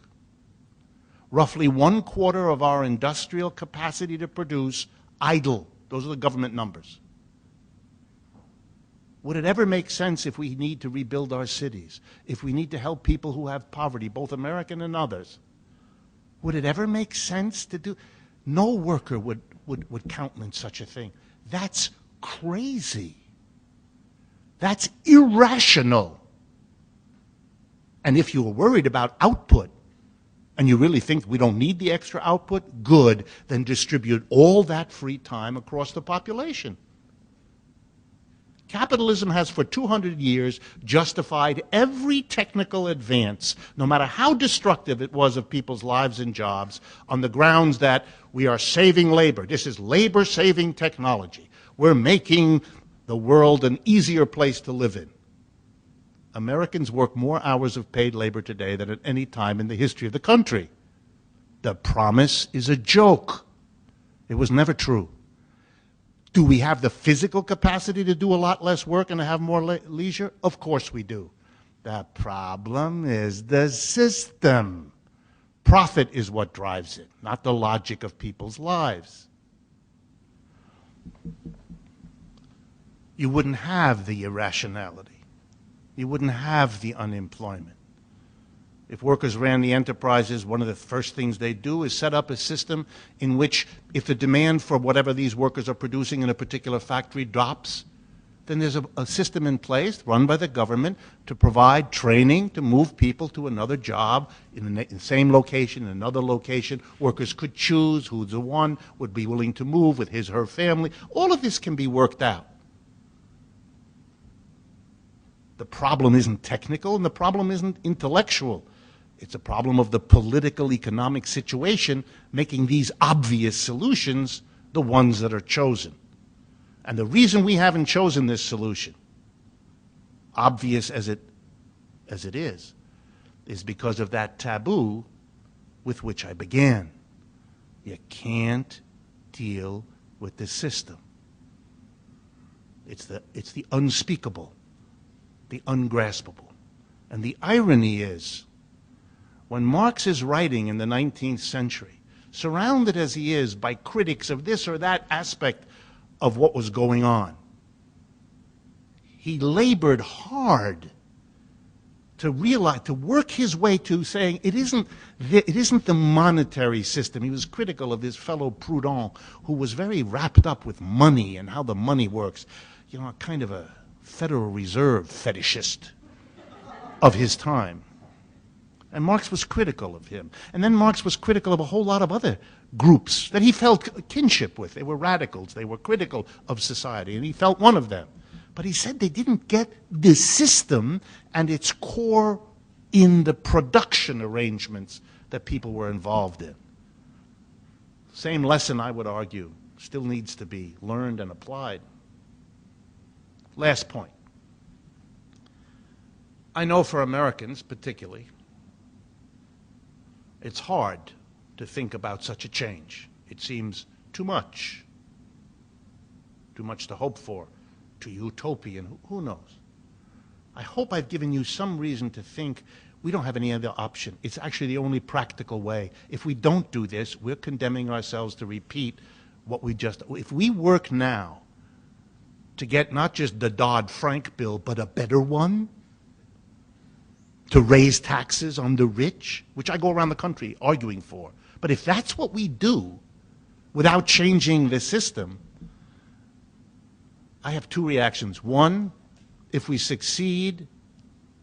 Roughly 1/4 of our industrial capacity to produce idle. Those are the government numbers. Would it ever make sense if we need to rebuild our cities, if we need to help people who have poverty, both American and others? Would it ever make sense to do? No worker would countenance such a thing. That's crazy. That's irrational. And if you were worried about output, and you really think we don't need the extra output, good, then distribute all that free time across the population. Capitalism has for 200 years justified every technical advance, no matter how destructive it was of people's lives and jobs, on the grounds that we are saving labor. This is labor-saving technology. We're making the world an easier place to live in. Americans work more hours of paid labor today than at any time in the history of the country. The promise is a joke. It was never true. Do we have the physical capacity to do a lot less work and to have more leisure? Of course we do. The problem is the system. Profit is what drives it, not the logic of people's lives. You wouldn't have the irrationality. You wouldn't have the unemployment. If workers ran the enterprises, one of the first things they do is set up a system in which if the demand for whatever these workers are producing in a particular factory drops, then there's a system in place run by the government to provide training to move people to another job in the same location, in another location. Workers could choose who the one would be willing to move with his or her family. All of this can be worked out. The problem isn't technical and the problem isn't intellectual. It's a problem of the political economic situation making these obvious solutions the ones that are chosen. And the reason we haven't chosen this solution, obvious as it is because of that taboo with which I began. You can't deal with the system. It's the unspeakable, the ungraspable. And the irony is, when Marx is writing in the 19th century, surrounded as he is by critics of this or that aspect of what was going on, he labored hard to realize, to work his way to saying it isn't the monetary system. He was critical of his fellow Proudhon, who was very wrapped up with money and how the money works. You know, kind of a Federal Reserve fetishist of his time. And Marx was critical of him. And then Marx was critical of a whole lot of other groups that he felt kinship with. They were radicals. They were critical of society, and he felt one of them. But he said they didn't get the system and its core in the production arrangements that people were involved in. Same lesson, I would argue, still needs to be learned and applied. Last point. I know for Americans particularly, it's hard to think about such a change. It seems too much to hope for, too utopian, who knows. I hope I've given you some reason to think we don't have any other option. It's actually the only practical way. If we don't do this, we're condemning ourselves to repeat what we just... If we work now to get not just the Dodd-Frank bill, but a better one, to raise taxes on the rich, which I go around the country arguing for. But if that's what we do without changing the system, I have two reactions. One, if we succeed,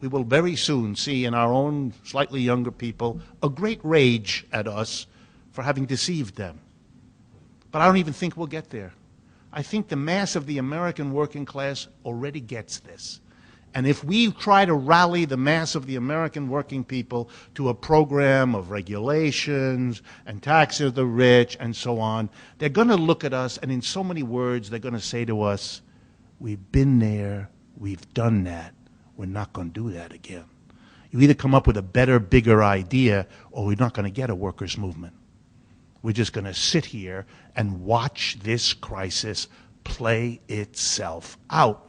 we will very soon see in our own slightly younger people a great rage at us for having deceived them. But I don't even think we'll get there. I think the mass of the American working class already gets this. And if we try to rally the mass of the American working people to a program of regulations and taxes of the rich and so on, they're going to look at us, and in so many words, they're going to say to us, we've been there, we've done that, we're not going to do that again. You either come up with a better, bigger idea, or we're not going to get a workers' movement. We're just going to sit here and watch this crisis play itself out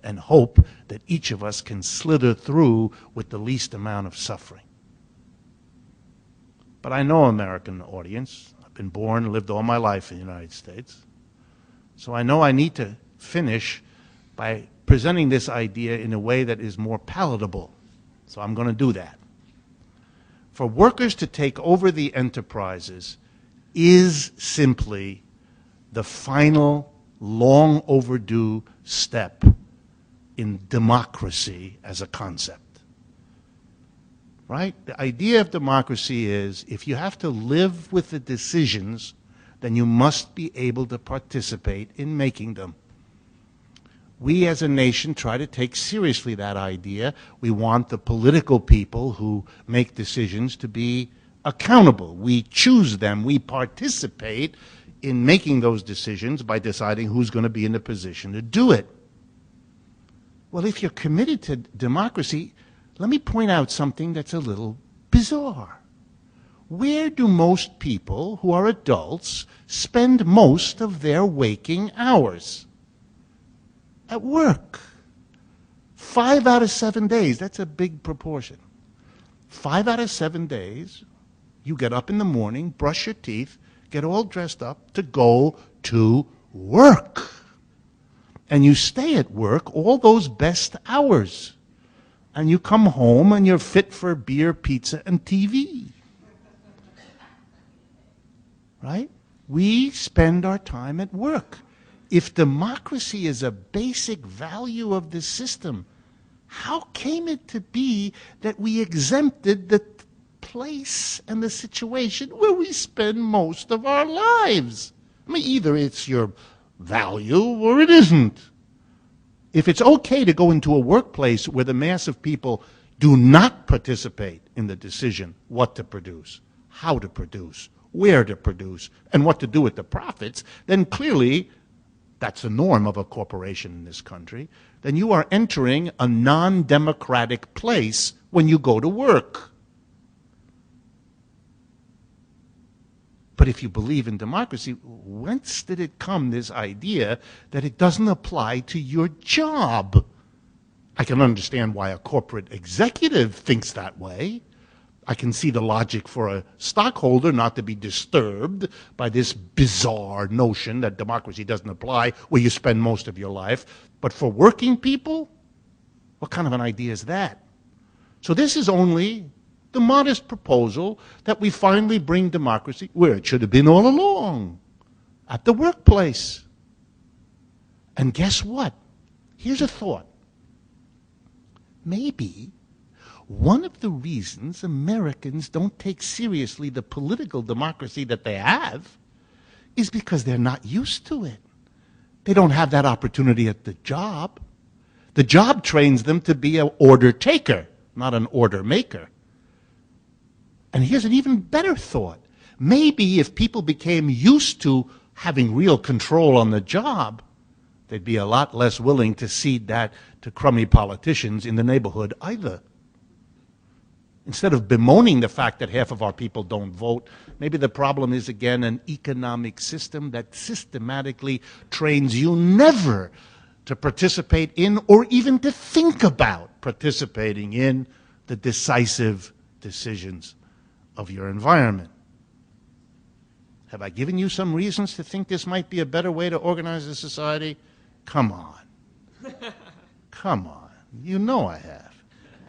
and hope that each of us can slither through with the least amount of suffering. But I know American audience. I've been born and lived all my life in the United States. So I know I need to finish by presenting this idea in a way that is more palatable. So I'm going to do that. For workers to take over the enterprises is simply the final, long overdue step in democracy as a concept. Right? The idea of democracy is if you have to live with the decisions, then you must be able to participate in making them. We as a nation try to take seriously that idea. We want the political people who make decisions to be accountable. We choose them. We participate in making those decisions by deciding who's going to be in a position to do it. Well, if you're committed to democracy, let me point out something that's a little bizarre. Where do most people who are adults spend most of their waking hours? At work. 5 out of 7 days, that's a big proportion. 5 out of 7 days, you get up in the morning, brush your teeth, get all dressed up to go to work. And you stay at work all those best hours. And you come home and you're fit for beer, pizza, and TV. Right? We spend our time at work. If democracy is a basic value of the system, how came it to be that we exempted the place and the situation where we spend most of our lives? I mean, either it's your value or it isn't. If it's okay to go into a workplace where the mass of people do not participate in the decision what to produce, how to produce, where to produce, and what to do with the profits, then clearly that's the norm of a corporation in this country, then you are entering a non-democratic place when you go to work. But if you believe in democracy, whence did it come, this idea that it doesn't apply to your job? I can understand why a corporate executive thinks that way. I can see the logic for a stockholder not to be disturbed by this bizarre notion that democracy doesn't apply where you spend most of your life. But for working people, what kind of an idea is that? So this is only the modest proposal that we finally bring democracy where it should have been all along, at the workplace. And guess what? Here's a thought. Maybe one of the reasons Americans don't take seriously the political democracy that they have is because they're not used to it. They don't have that opportunity at the job. The job trains them to be an order taker, not an order maker. And here's an even better thought. Maybe if people became used to having real control on the job, they'd be a lot less willing to cede that to crummy politicians in the neighborhood either. Instead of bemoaning the fact that half of our people don't vote, maybe the problem is, again, an economic system that systematically trains you never to participate in or even to think about participating in the decisive decisions of your environment. Have I given you some reasons to think this might be a better way to organize a society? Come on. Come on. You know I have.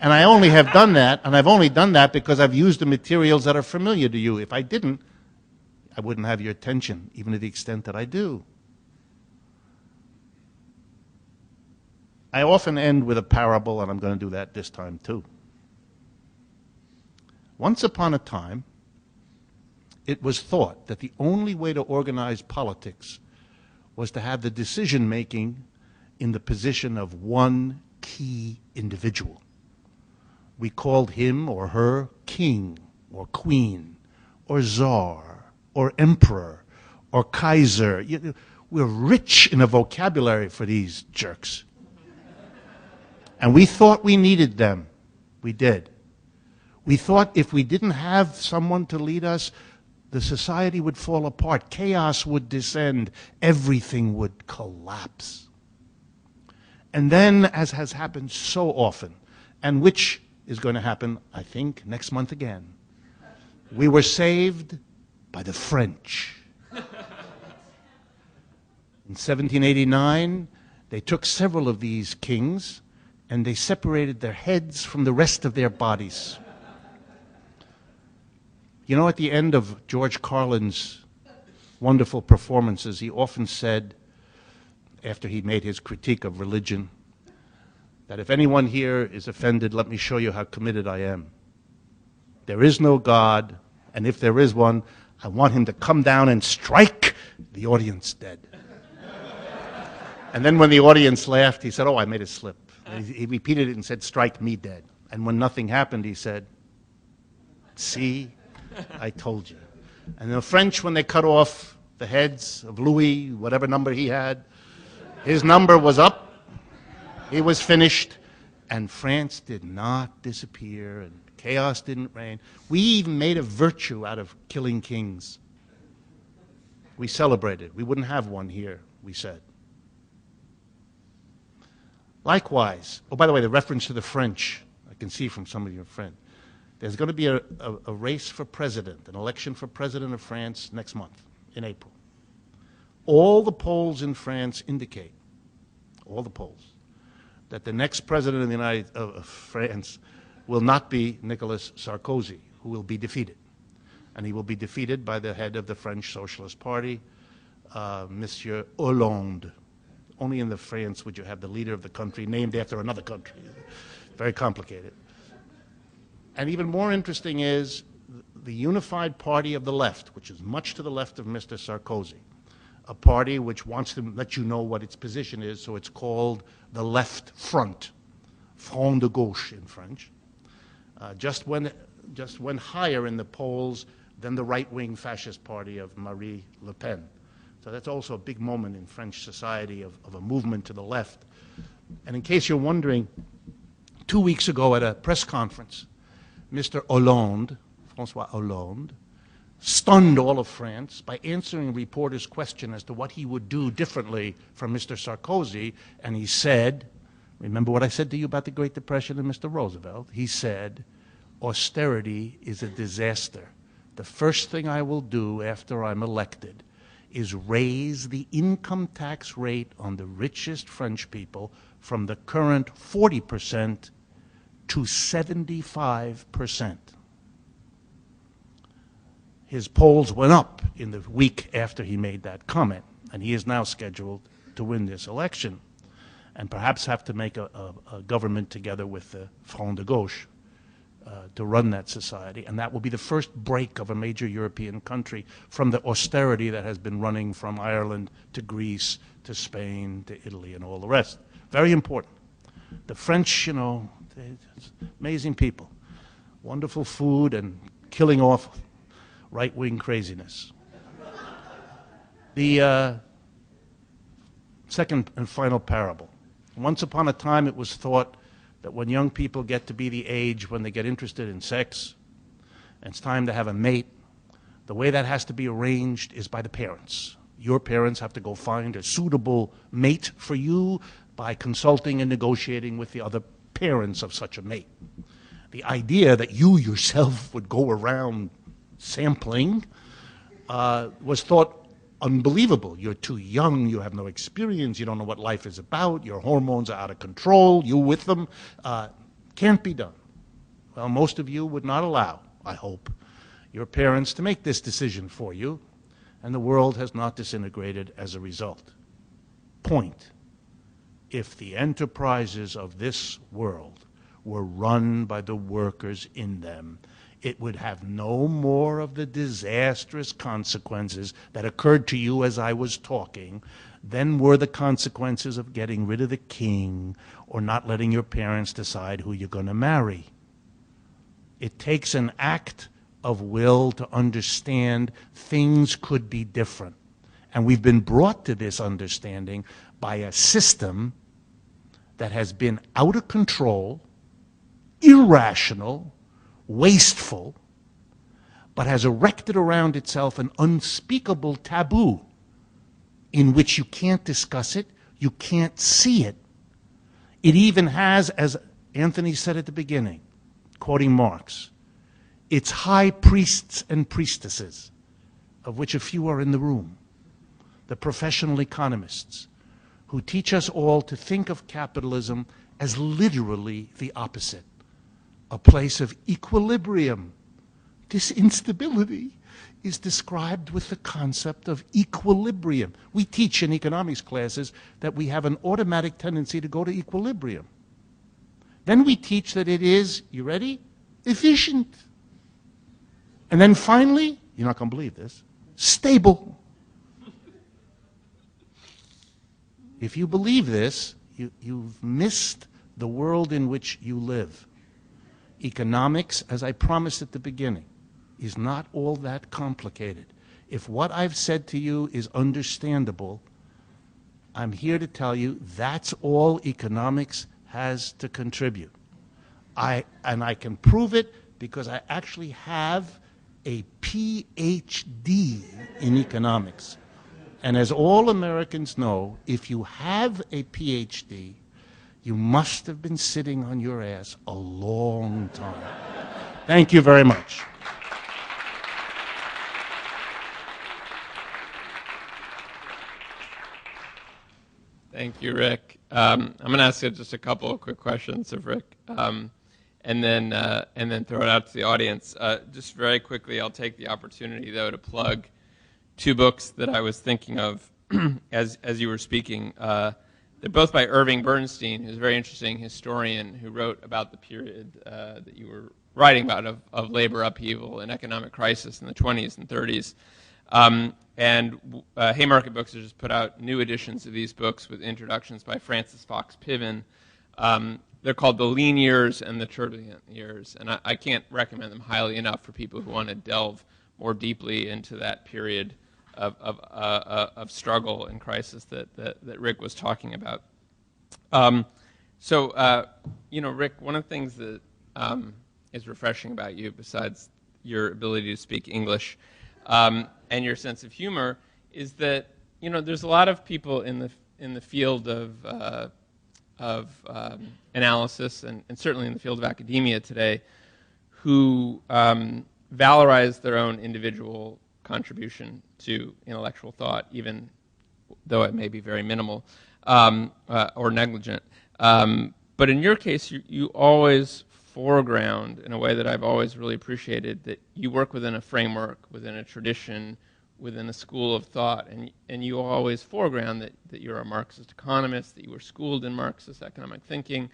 And I only have done that, and I've only done that because I've used the materials that are familiar to you. If I didn't, I wouldn't have your attention, even to the extent that I do. I often end with a parable, and I'm going to do that this time too. Once upon a time, it was thought that the only way to organize politics was to have the decision-making in the position of one key individual. We called him or her king or queen or czar or emperor or kaiser. We're rich in a vocabulary for these jerks. And we thought we needed them. We did. We thought if we didn't have someone to lead us, the society would fall apart. Chaos would descend. Everything would collapse. And then, as has happened so often, and which is going to happen, I think, next month again, we were saved by the French. In 1789, they took several of these kings and they separated their heads from the rest of their bodies. You know, at the end of George Carlin's wonderful performances, he often said, after he made his critique of religion, that if anyone here is offended, let me show you how committed I am. There is no God, and if there is one, I want him to come down and strike the audience dead. And then when the audience laughed, he said, oh, I made a slip. He repeated it and said, strike me dead. And when nothing happened, he said, see, I told you. And the French, when they cut off the heads of Louis, whatever number he had, his number was up. He was finished, and France did not disappear, and chaos didn't reign. We even made a virtue out of killing kings. We celebrated. We wouldn't have one here, we said. Likewise, oh, by the way, the reference to the French, I can see from some of your friends. There's going to be a race for president, an election for president of France next month, in April. All the polls in France indicate, all the polls, that the next president of France will not be Nicolas Sarkozy, who will be defeated. And he will be defeated by the head of the French Socialist Party, Monsieur Hollande. Only in the France would you have the leader of the country named after another country. Very complicated. And even more interesting is the unified party of the left, which is much to the left of Mr. Sarkozy, a party which wants to let you know what its position is, so it's called the Left Front, Front de Gauche in French. Just when just went higher in the polls than the right-wing fascist party of Marie Le Pen. So that's also a big moment in French society of a movement to the left. And in case you're wondering, 2 weeks ago at a press conference, Mr. Hollande, François Hollande, stunned all of France by answering reporters' question as to what he would do differently from Mr. Sarkozy, and he said, remember what I said to you about the Great Depression and Mr. Roosevelt? He said, austerity is a disaster. The first thing I will do after I'm elected is raise the income tax rate on the richest French people from the current 40% to 75%. His polls went up in the week after he made that comment, and he is now scheduled to win this election and perhaps have to make a government together with the Front de Gauche to run that society. And that will be the first break of a major European country from the austerity that has been running from Ireland to Greece to Spain to Italy and all the rest. Very important. The French, amazing people. Wonderful food and killing off right-wing craziness. The second and final parable. Once upon a time it was thought that when young people get to be the age when they get interested in sex, and it's time to have a mate, the way that has to be arranged is by the parents. Your parents have to go find a suitable mate for you by consulting and negotiating with the other parents of such a mate. The idea that you yourself would go around sampling was thought unbelievable. You're too young, you have no experience, you don't know what life is about, your hormones are out of control, you with them. Can't be done. Well, most of you would not allow, I hope, your parents to make this decision for you, and the world has not disintegrated as a result. Point. If the enterprises of this world were run by the workers in them, it would have no more of the disastrous consequences that occurred to you as I was talking than were the consequences of getting rid of the king or not letting your parents decide who you're going to marry. It takes an act of will to understand things could be different. And we've been brought to this understanding by a system that has been out of control, irrational, wasteful, but has erected around itself an unspeakable taboo in which you can't discuss it, you can't see it. It even has, as Anthony said at the beginning, quoting Marx, its high priests and priestesses, of which a few are in the room, the professional economists, who teach us all to think of capitalism as literally the opposite. A place of equilibrium. This instability is described with the concept of equilibrium. We teach in economics classes that we have an automatic tendency to go to equilibrium. Then we teach that it is, you ready? Efficient. And then finally, you're not going to believe this, stable. If you believe this, you've missed the world in which you live. Economics, as I promised at the beginning, is not all that complicated. If what I've said to you is understandable, I'm here to tell you that's all economics has to contribute. And I can prove it because I actually have a PhD in economics. And as all Americans know, if you have a PhD, you must have been sitting on your ass a long time. Thank you very much. Thank you, Rick. I'm going to ask you just a couple of quick questions of Rick, and then throw it out to the audience. Just very quickly, I'll take the opportunity, though, to plug two books that I was thinking of as you were speaking. They're both by Irving Bernstein, who's a very interesting historian who wrote about the period that you were writing about of labor upheaval and economic crisis in the 20s and 30s. And Haymarket Books has just put out new editions of these books with introductions by Francis Fox Piven. they're called the lean years and the turbulent years, and I can't recommend them highly enough for people who want to delve more deeply into that period of struggle and crisis that Rick was talking about. Rick, one of the things that is refreshing about you, besides your ability to speak English and your sense of humor, is that there's a lot of people in the field of analysis and certainly in the field of academia today who valorize their own individual contribution to intellectual thought, even though it may be very minimal or negligent. But in your case, you always foreground in a way that I've always really appreciated, that you work within a framework, within a tradition, within a school of thought, and you always foreground that you're a Marxist economist, that you were schooled in Marxist economic thinking.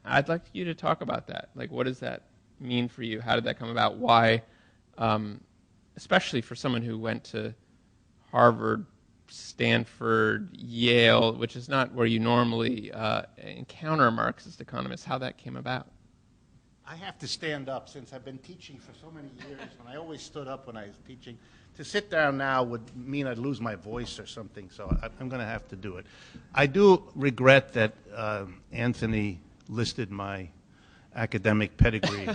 I'd like you to talk about that. Like, what does that mean for you? How did that come about? Why, especially for someone who went to Harvard, Stanford, Yale, which is not where you normally encounter Marxist economists, how that came about? I have to stand up since I've been teaching for so many years, and I always stood up when I was teaching. To sit down now would mean I'd lose my voice or something, so I'm going to have to do it. I do regret that Anthony listed my academic pedigree,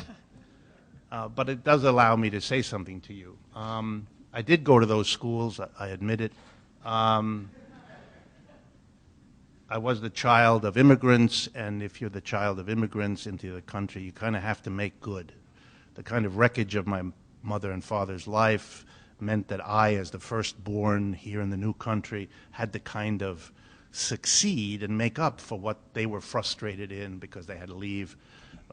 but it does allow me to say something to you. I did go to those schools, I admit it. I was the child of immigrants, and if you're the child of immigrants into the country, you kind of have to make good. The kind of wreckage of my mother and father's life meant that I, as the firstborn here in the new country, had to kind of succeed and make up for what they were frustrated in because they had to leave.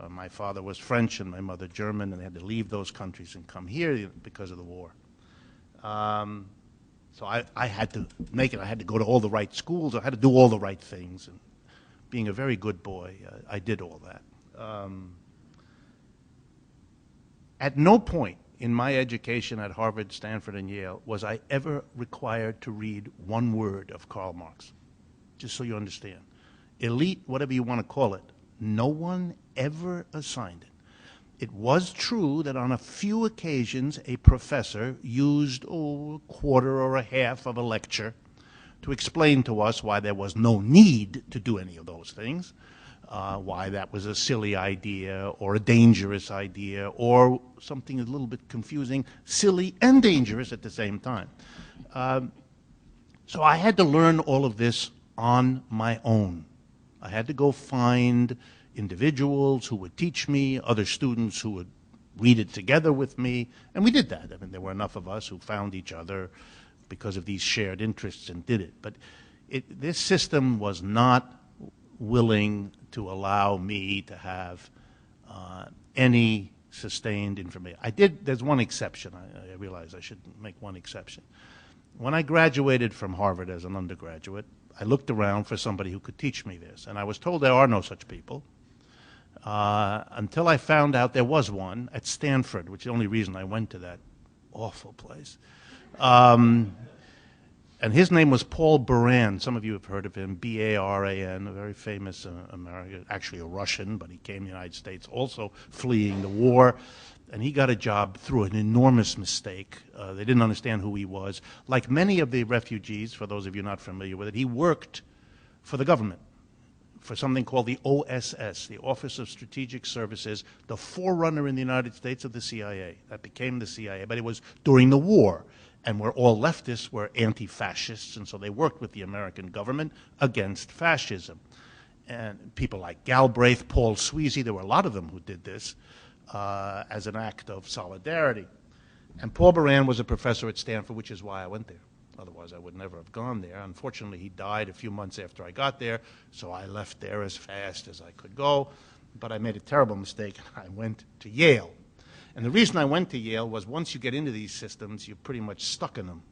My father was French and my mother German, and they had to leave those countries and come here because of the war. So I had to make it. I had to go to all the right schools. I had to do all the right things. And being a very good boy, I did all that. At no point in my education at Harvard, Stanford, and Yale was I ever required to read one word of Karl Marx, just so you understand. Elite, whatever you want to call it, no one ever assigned it. It was true that on a few occasions a professor used a quarter or a half of a lecture to explain to us why there was no need to do any of those things, why that was a silly idea or a dangerous idea or something a little bit confusing, silly and dangerous at the same time. So I had to learn all of this on my own. I had to go find individuals who would teach me, other students who would read it together with me, and we did that. I mean, there were enough of us who found each other because of these shared interests and did it. But this system was not willing to allow me to have any sustained information. There's one exception. I realize I should make one exception. When I graduated from Harvard as an undergraduate, I looked around for somebody who could teach me this, and I was told there are no such people. Until I found out there was one at Stanford, which is the only reason I went to that awful place. And his name was Paul Baran. Some of you have heard of him, B-A-R-A-N, a very famous American, actually a Russian, but he came to the United States also fleeing the war. And he got a job through an enormous mistake. They didn't understand who he was. Like many of the refugees, for those of you not familiar with it, he worked for the government, for something called the OSS, the Office of Strategic Services, the forerunner in the United States of the CIA. That became the CIA, but it was during the war. And we're all leftists, we're anti-fascists, and so they worked with the American government against fascism. And people like Galbraith, Paul Sweezy, there were a lot of them who did this as an act of solidarity. And Paul Baran was a professor at Stanford, which is why I went there. Otherwise, I would never have gone there. Unfortunately, he died a few months after I got there, so I left there as fast as I could go. But I made a terrible mistake. I went to Yale. And the reason I went to Yale was once you get into these systems, you're pretty much stuck in them.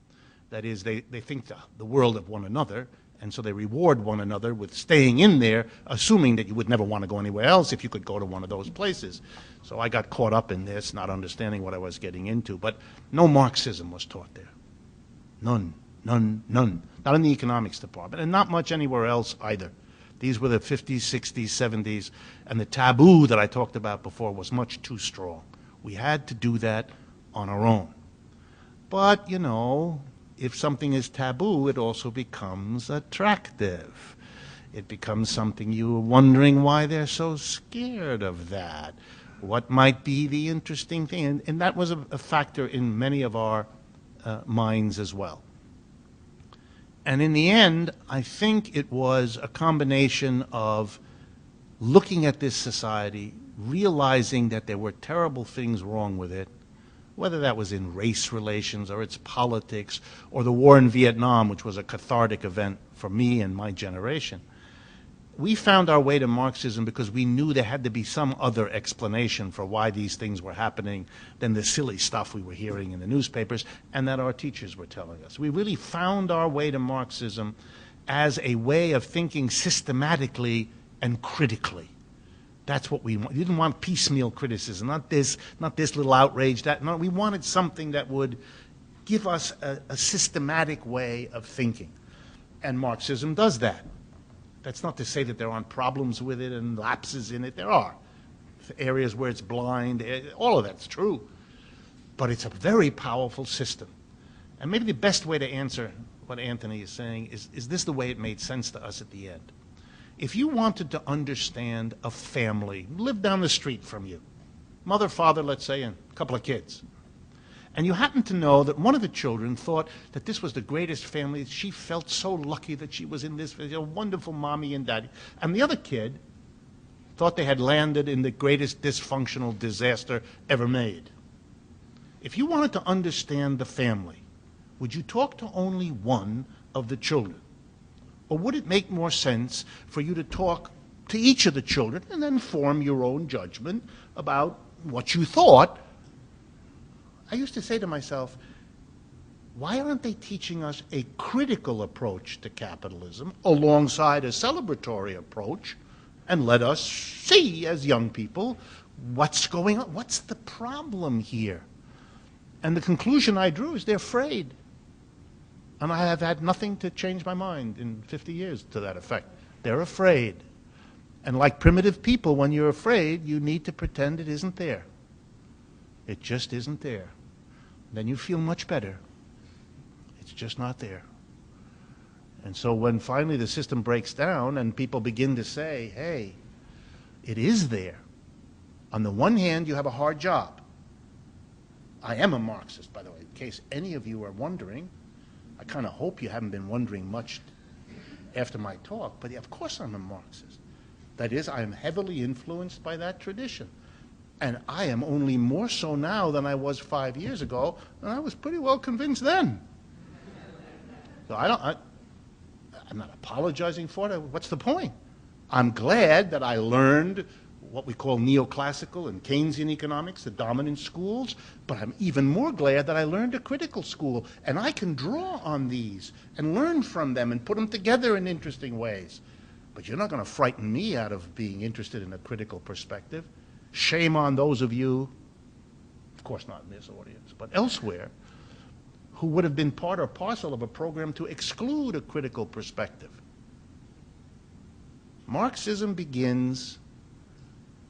That is, they think the world of one another, and so they reward one another with staying in there, assuming that you would never want to go anywhere else if you could go to one of those places. So I got caught up in this, not understanding what I was getting into. But no Marxism was taught there. None, none, none. Not in the economics department, and not much anywhere else either. These were the 50s, 60s, 70s, and the taboo that I talked about before was much too strong. We had to do that on our own. But, you know, if something is taboo, it also becomes attractive. It becomes something you're wondering why they're so scared of that. What might be the interesting thing? And that was a factor in many of our minds as well. And in the end, I think it was a combination of looking at this society, realizing that there were terrible things wrong with it, whether that was in race relations or its politics or the war in Vietnam, which was a cathartic event for me and my generation. We found our way to Marxism because we knew there had to be some other explanation for why these things were happening than the silly stuff we were hearing in the newspapers and that our teachers were telling us. We really found our way to Marxism as a way of thinking systematically and critically. That's what we want. We didn't want piecemeal criticism, not this little outrage. No, we wanted something that would give us a systematic way of thinking. And Marxism does that. That's not to say that there aren't problems with it and lapses in it. There are. Areas where it's blind, all of that's true. But it's a very powerful system. And maybe the best way to answer what Anthony is saying is this the way it made sense to us at the end. If you wanted to understand a family, lived down the street from you, mother, father, let's say, and a couple of kids, and you happen to know that one of the children thought that this was the greatest family, she felt so lucky that she was in this wonderful mommy and daddy, and the other kid thought they had landed in the greatest dysfunctional disaster ever made. If you wanted to understand the family, would you talk to only one of the children? Or would it make more sense for you to talk to each of the children and then form your own judgment about what you thought? I used to say to myself, why aren't they teaching us a critical approach to capitalism alongside a celebratory approach, and let us see as young people what's going on, what's the problem here? And the conclusion I drew is they're afraid. And I have had nothing to change my mind in 50 years to that effect. They're afraid. And like primitive people, when you're afraid, you need to pretend it isn't there. It just isn't there. Then you feel much better. It's just not there. And so when finally the system breaks down and people begin to say, hey, it is there. On the one hand, you have a hard job. I am a Marxist, by the way, in case any of you are wondering. I kind of hope you haven't been wondering much after my talk, but of course I'm a Marxist. That is, I am heavily influenced by that tradition. And I am only more so now than I was 5 years ago, and I was pretty well convinced then. So I'm not apologizing for it. What's the point? I'm glad that I learned what we call neoclassical and Keynesian economics, the dominant schools, but I'm even more glad that I learned a critical school, and I can draw on these and learn from them and put them together in interesting ways. But you're not going to frighten me out of being interested in a critical perspective. Shame on those of you, of course not in this audience, but elsewhere, who would have been part or parcel of a program to exclude a critical perspective. Marxism begins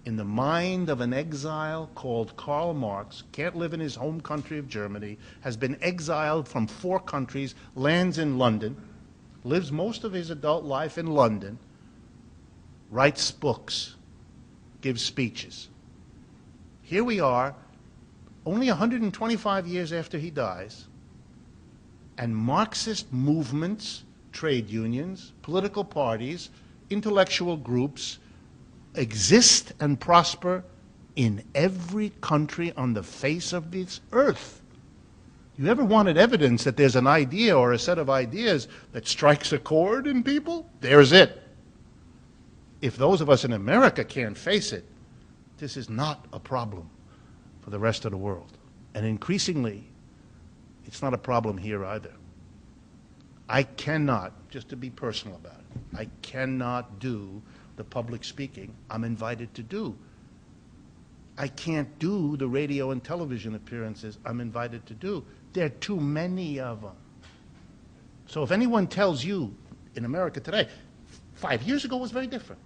in the mind of an exile called Karl Marx, can't live in his home country of Germany, has been exiled from 4 countries, lands in London, lives most of his adult life in London, writes books, gives speeches. Here we are, only 125 years after he dies, and Marxist movements, trade unions, political parties, intellectual groups exist and prosper in every country on the face of this earth. You ever wanted evidence that there's an idea or a set of ideas that strikes a chord in people? There's it. If those of us in America can't face it, this is not a problem for the rest of the world. And increasingly, it's not a problem here either. I cannot, just to be personal about it, I cannot do the public speaking I'm invited to do. I can't do the radio and television appearances I'm invited to do. There are too many of them. So if anyone tells you in America today, 5 years ago was very different.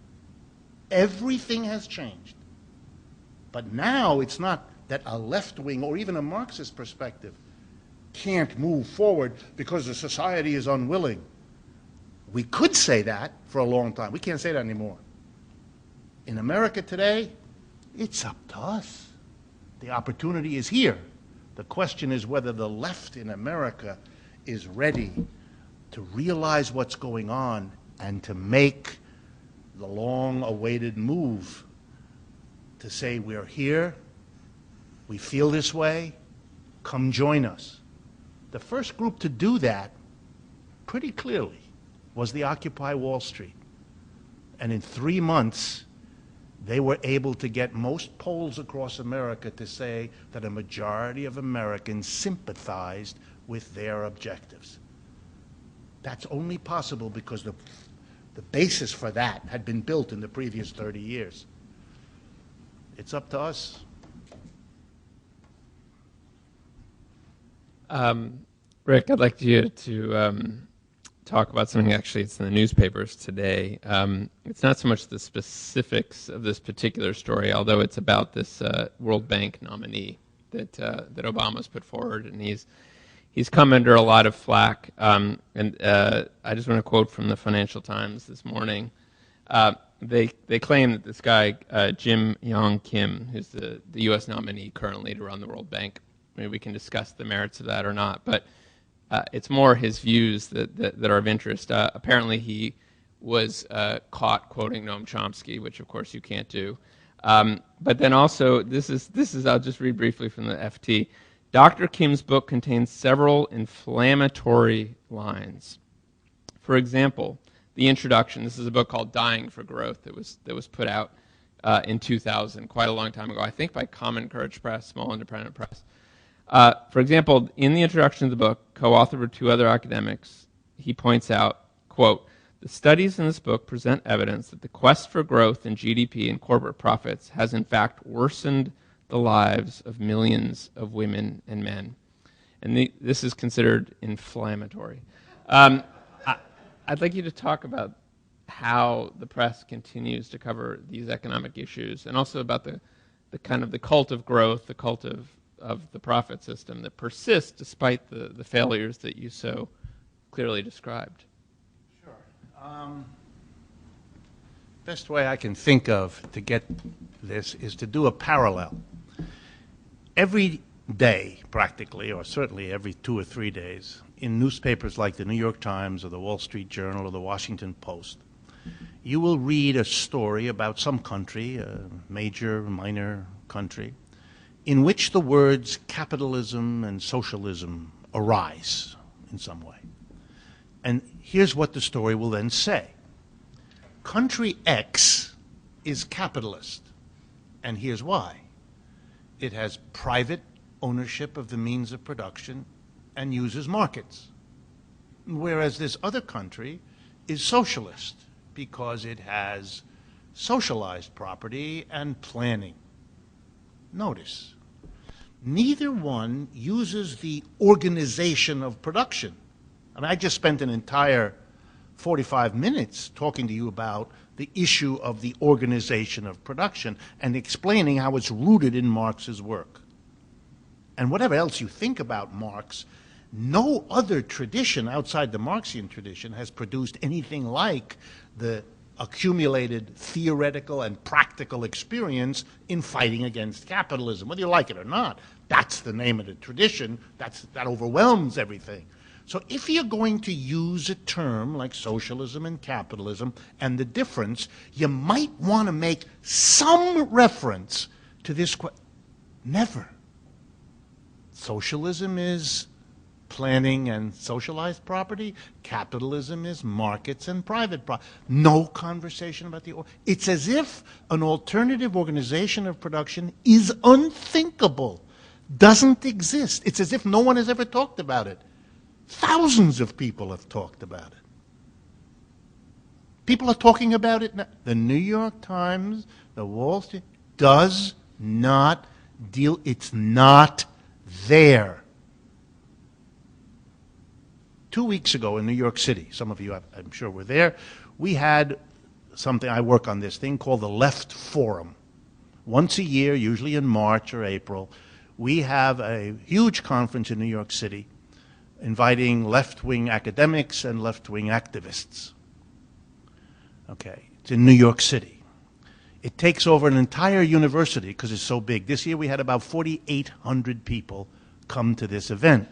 Everything has changed. But now it's not that a left-wing or even a Marxist perspective can't move forward because the society is unwilling. We could say that for a long time. We can't say that anymore. In America today, it's up to us. The opportunity is here. The question is whether the left in America is ready to realize what's going on and to make the long-awaited move to say, we're here, we feel this way, come join us. The first group to do that, pretty clearly, was the Occupy Wall Street. And in 3 months, they were able to get most polls across America to say that a majority of Americans sympathized with their objectives. That's only possible because the basis for that had been built in the previous 30 years. It's up to us. Rick, I'd like you to talk about something, actually, it's in the newspapers today. It's not so much the specifics of this particular story, although it's about this World Bank nominee that Obama's put forward, and he's come under a lot of flack. And I just want to quote from the Financial Times this morning. They claim that this guy, Jim Yong Kim, who's the U.S. nominee currently to run the World Bank, maybe we can discuss the merits of that or not, but it's more his views that are of interest. Apparently he was caught quoting Noam Chomsky, which of course you can't do. But then also, this is I'll just read briefly from the FT. Dr. Kim's book contains several inflammatory lines. For example, the introduction, this is a book called Dying for Growth that was put out in 2000, quite a long time ago, I think by Common Courage Press, small independent press. For example, in the introduction of the book, co-authored with 2 other academics, he points out, quote, the studies in this book present evidence that the quest for growth in GDP and corporate profits has in fact worsened the lives of millions of women and men. And this is considered inflammatory. I'd like you to talk about how the press continues to cover these economic issues, and also about the kind of the cult of growth, the cult of the profit system that persists despite the failures that you so clearly described. Sure. Best way I can think of to get this is to do a parallel. Every day, practically, or certainly every 2 or 3 days, in newspapers like the New York Times or the Wall Street Journal or the Washington Post, you will read a story about some country, a major, minor country, in which the words capitalism and socialism arise in some way. And here's what the story will then say. Country X is capitalist, and here's why. It has private ownership of the means of production and uses markets. Whereas this other country is socialist because it has socialized property and planning. Notice, neither one uses the organization of production. I mean, I just spent an entire 45 minutes talking to you about the issue of the organization of production and explaining how it's rooted in Marx's work. And whatever else you think about Marx, no other tradition outside the Marxian tradition has produced anything like the accumulated theoretical and practical experience in fighting against capitalism. Whether you like it or not, that's the name of the tradition. That overwhelms everything. So if you're going to use a term like socialism and capitalism and the difference, you might want to make some reference to this question. Never. Socialism is planning and socialized property. Capitalism is markets and private property. No conversation about it's as if an alternative organization of production is unthinkable, doesn't exist. It's as if no one has ever talked about it. Thousands of people have talked about it. People are talking about it now. The New York Times, the Wall Street, does not deal, it's not there. 2 weeks ago in New York City, some of you I'm sure were there, we had something, I work on this thing called the Left Forum. Once a year, usually in March or April, we have a huge conference in New York City inviting left-wing academics and left-wing activists. Okay, it's in New York City. It takes over an entire university because it's so big. This year we had about 4,800 people come to this event.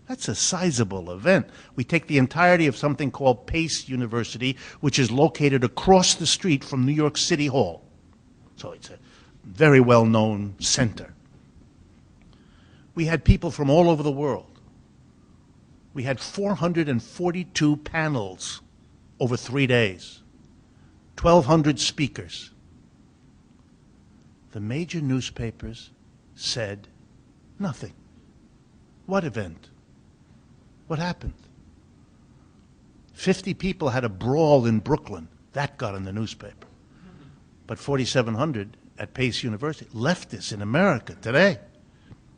That's a sizable event. We take the entirety of something called Pace University, which is located across the street from New York City Hall. So it's a very well-known center. We had people from all over the world. We had 442 panels over 3 days, 1,200 speakers. The major newspapers said nothing. What event? What happened? 50 people had a brawl in Brooklyn. That got in the newspaper. But 4,700 at Pace University, leftists in America today,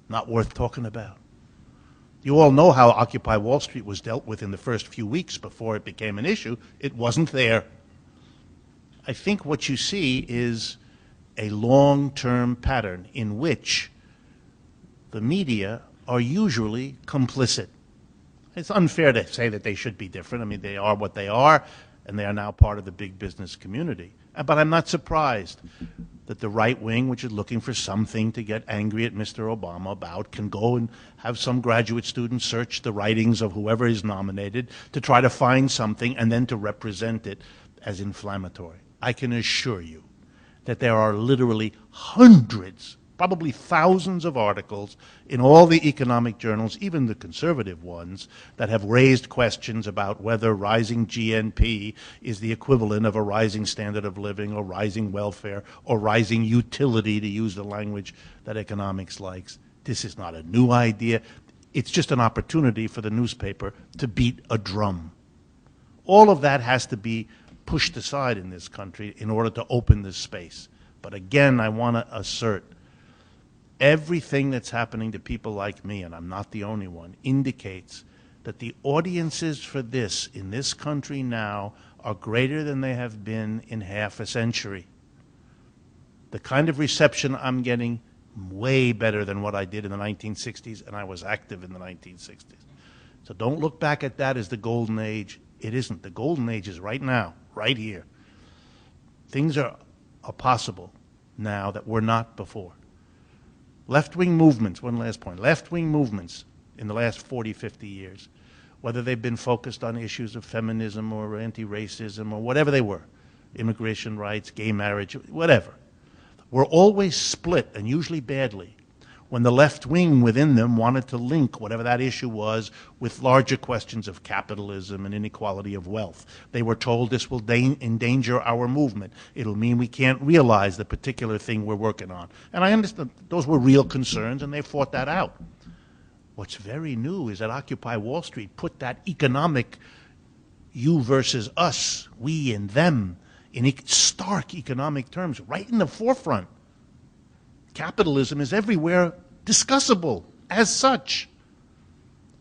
not worth talking about. You all know how Occupy Wall Street was dealt with in the first few weeks before it became an issue. It wasn't there. I think what you see is a long-term pattern in which the media are usually complicit. It's unfair to say that they should be different. I mean, they are what they are, and they are now part of the big business community. But I'm not surprised that the right wing, which is looking for something to get angry at Mr. Obama about, can go and have some graduate student search the writings of whoever is nominated to try to find something and then to represent it as inflammatory. I can assure you that there are literally hundreds, probably thousands of articles in all the economic journals, even the conservative ones, that have raised questions about whether rising GNP is the equivalent of a rising standard of living or rising welfare or rising utility, to use the language that economics likes. This is not a new idea. It's just an opportunity for the newspaper to beat a drum. All of that has to be pushed aside in this country in order to open this space. But again, I want to assert everything that's happening to people like me, and I'm not the only one, indicates that the audiences for this in this country now are greater than they have been in half a century. The kind of reception I'm getting, way better than what I did in the 1960s, and I was active in the 1960s. So don't look back at that as the golden age. It isn't. The golden age is right now, right here. Things are possible now that were not before. Left-wing movements, one last point, left-wing movements in the last 40, 50 years, whether they've been focused on issues of feminism or anti-racism or whatever they were, immigration rights, gay marriage, whatever, were always split, and usually badly, when the left wing within them wanted to link whatever that issue was with larger questions of capitalism and inequality of wealth. They were told this will endanger our movement. It'll mean we can't realize the particular thing we're working on. And I understand those were real concerns, and they fought that out. What's very new is that Occupy Wall Street put that economic you versus us, we and them, in stark economic terms, right in the forefront. Capitalism is everywhere discussable as such.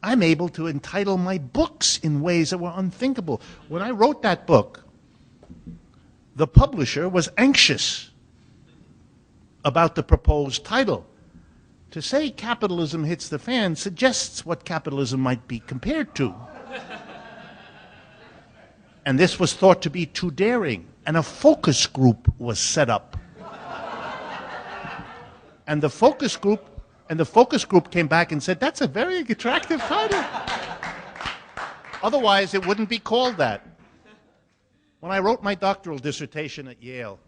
I'm able to entitle my books in ways that were unthinkable. When I wrote that book, the publisher was anxious about the proposed title. To say capitalism hits the fan suggests what capitalism might be compared to. And this was thought to be too daring, and a focus group was set up. And the focus group came back and said, that's a very attractive title. Otherwise, it wouldn't be called that. When I wrote my doctoral dissertation at Yale,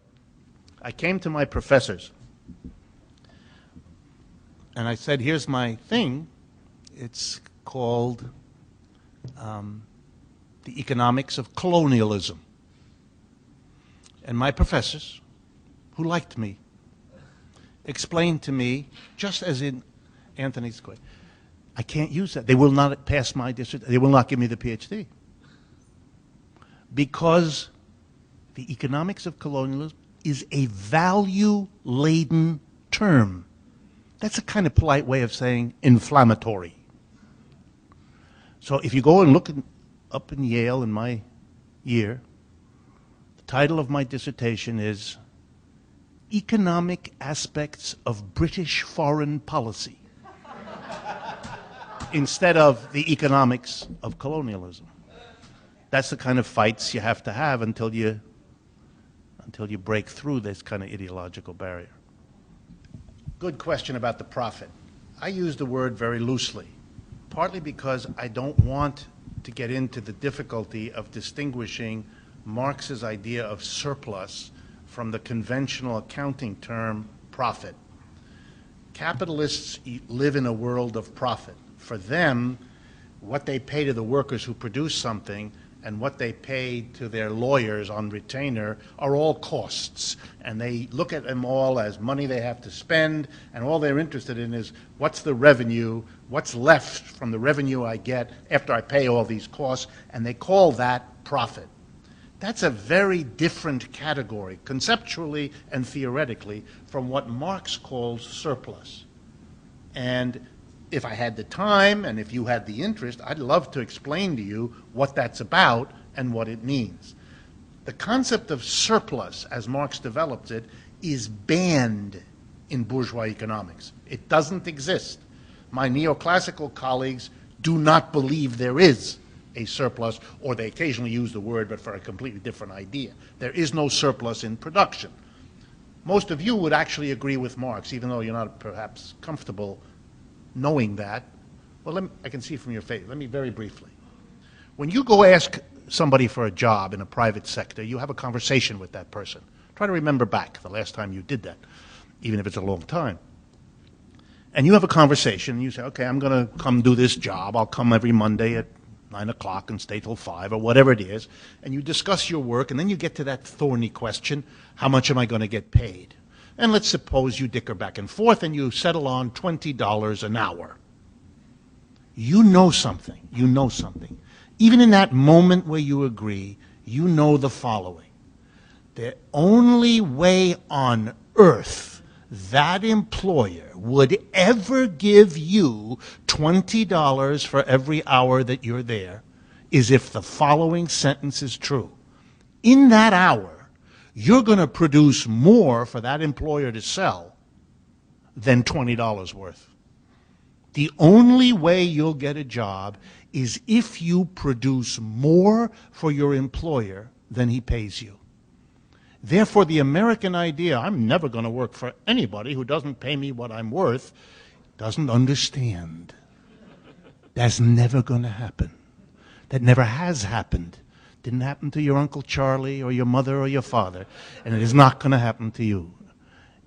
I came to my professors and I said, here's my thing. It's called The Economics of Colonialism. And my professors, who liked me, explained to me, just as in Anthony's question, I can't use that. They will not pass my dissertation. They will not give me the PhD. Because the economics of colonialism is a value-laden term. That's a kind of polite way of saying inflammatory. So if you go and look up in Yale in my year, the title of my dissertation is Economic Aspects of British Foreign Policy, instead of the economics of colonialism. That's the kind of fights you have to have until you break through this kind of ideological barrier. Good question about the profit. I use the word very loosely, partly because I don't want to get into the difficulty of distinguishing Marx's idea of surplus from the conventional accounting term profit. Capitalists live in a world of profit. For them, what they pay to the workers who produce something and what they pay to their lawyers on retainer are all costs. And they look at them all as money they have to spend, and all they're interested in is what's the revenue, what's left from the revenue I get after I pay all these costs, and they call that profit. That's a very different category, conceptually and theoretically, from what Marx calls surplus. And if I had the time and if you had the interest, I'd love to explain to you what that's about and what it means. The concept of surplus, as Marx develops it, is banned in bourgeois economics. It doesn't exist. My neoclassical colleagues do not believe there is a surplus, or they occasionally use the word, but for a completely different idea. There is no surplus in production. Most of you would actually agree with Marx, even though you're not perhaps comfortable knowing that. Well, I can see from your face. Let me very briefly. When you go ask somebody for a job in a private sector, you have a conversation with that person. Try to remember back the last time you did that, even if it's a long time. And you have a conversation, and you say, okay, I'm going to come do this job. I'll come every Monday at 9 o'clock and stay till 5 or whatever it is. And you discuss your work, and then you get to that thorny question, how much am I going to get paid? And let's suppose you dicker back and forth and you settle on $20 an hour. You know something. You know something. Even in that moment where you agree, you know the following. The only way on earth that employer would ever give you $20 for every hour that you're there is if the following sentence is true. In that hour, you're going to produce more for that employer to sell than $20 worth. The only way you'll get a job is if you produce more for your employer than he pays you. Therefore, the American idea, I'm never going to work for anybody who doesn't pay me what I'm worth, doesn't understand. That's never going to happen. That never has happened. Didn't happen to your Uncle Charlie or your mother or your father, and it is not going to happen to you.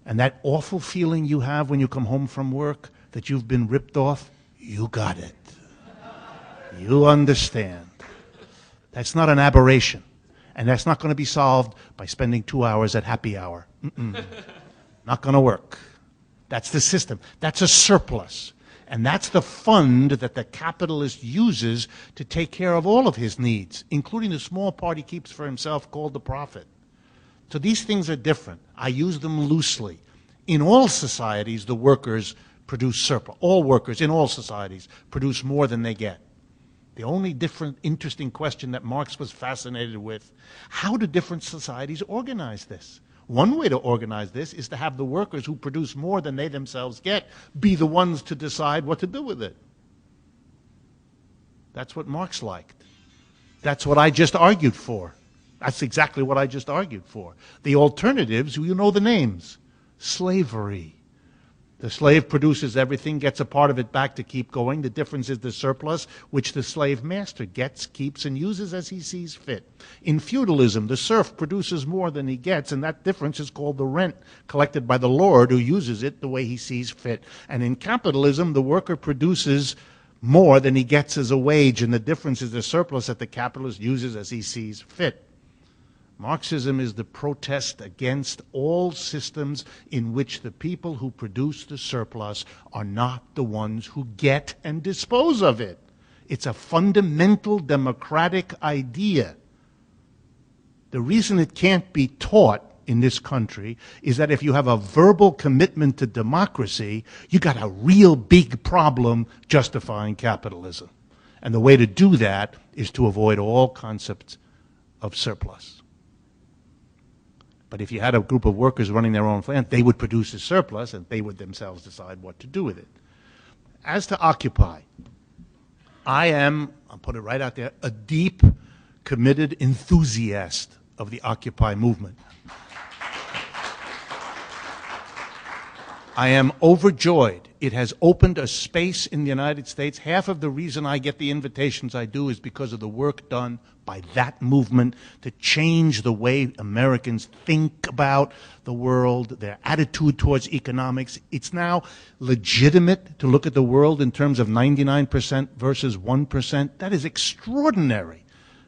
And that awful feeling you have when you come home from work that you've been ripped off, you got it. You understand. That's not an aberration, and that's not going to be solved by spending 2 hours at happy hour. Not going to work. That's the system. That's a surplus. And that's the fund that the capitalist uses to take care of all of his needs, including the small part he keeps for himself called the profit. So these things are different. I use them loosely. In all societies, the workers produce surplus. All workers in all societies produce more than they get. The only different, interesting question that Marx was fascinated with, how do different societies organize this? One way to organize this is to have the workers who produce more than they themselves get be the ones to decide what to do with it. That's what Marx liked. That's what I just argued for. That's exactly what I just argued for. The alternatives, you know the names. Slavery. The slave produces everything, gets a part of it back to keep going. The difference is the surplus, which the slave master gets, keeps, and uses as he sees fit. In feudalism, the serf produces more than he gets, and that difference is called the rent collected by the lord who uses it the way he sees fit. And in capitalism, the worker produces more than he gets as a wage, and the difference is the surplus that the capitalist uses as he sees fit. Marxism is the protest against all systems in which the people who produce the surplus are not the ones who get and dispose of it. It's a fundamental democratic idea. The reason it can't be taught in this country is that if you have a verbal commitment to democracy, you got a real big problem justifying capitalism. And the way to do that is to avoid all concepts of surplus. But if you had a group of workers running their own plant, they would produce a surplus, and they would themselves decide what to do with it. As to Occupy, I am, I'll put it right out there, a deep, committed enthusiast of the Occupy movement. I am overjoyed. It has opened a space in the United States. Half of the reason I get the invitations I do is because of the work done by that movement to change the way Americans think about the world, their attitude towards economics. It's now legitimate to look at the world in terms of 99% versus 1%. That is extraordinary,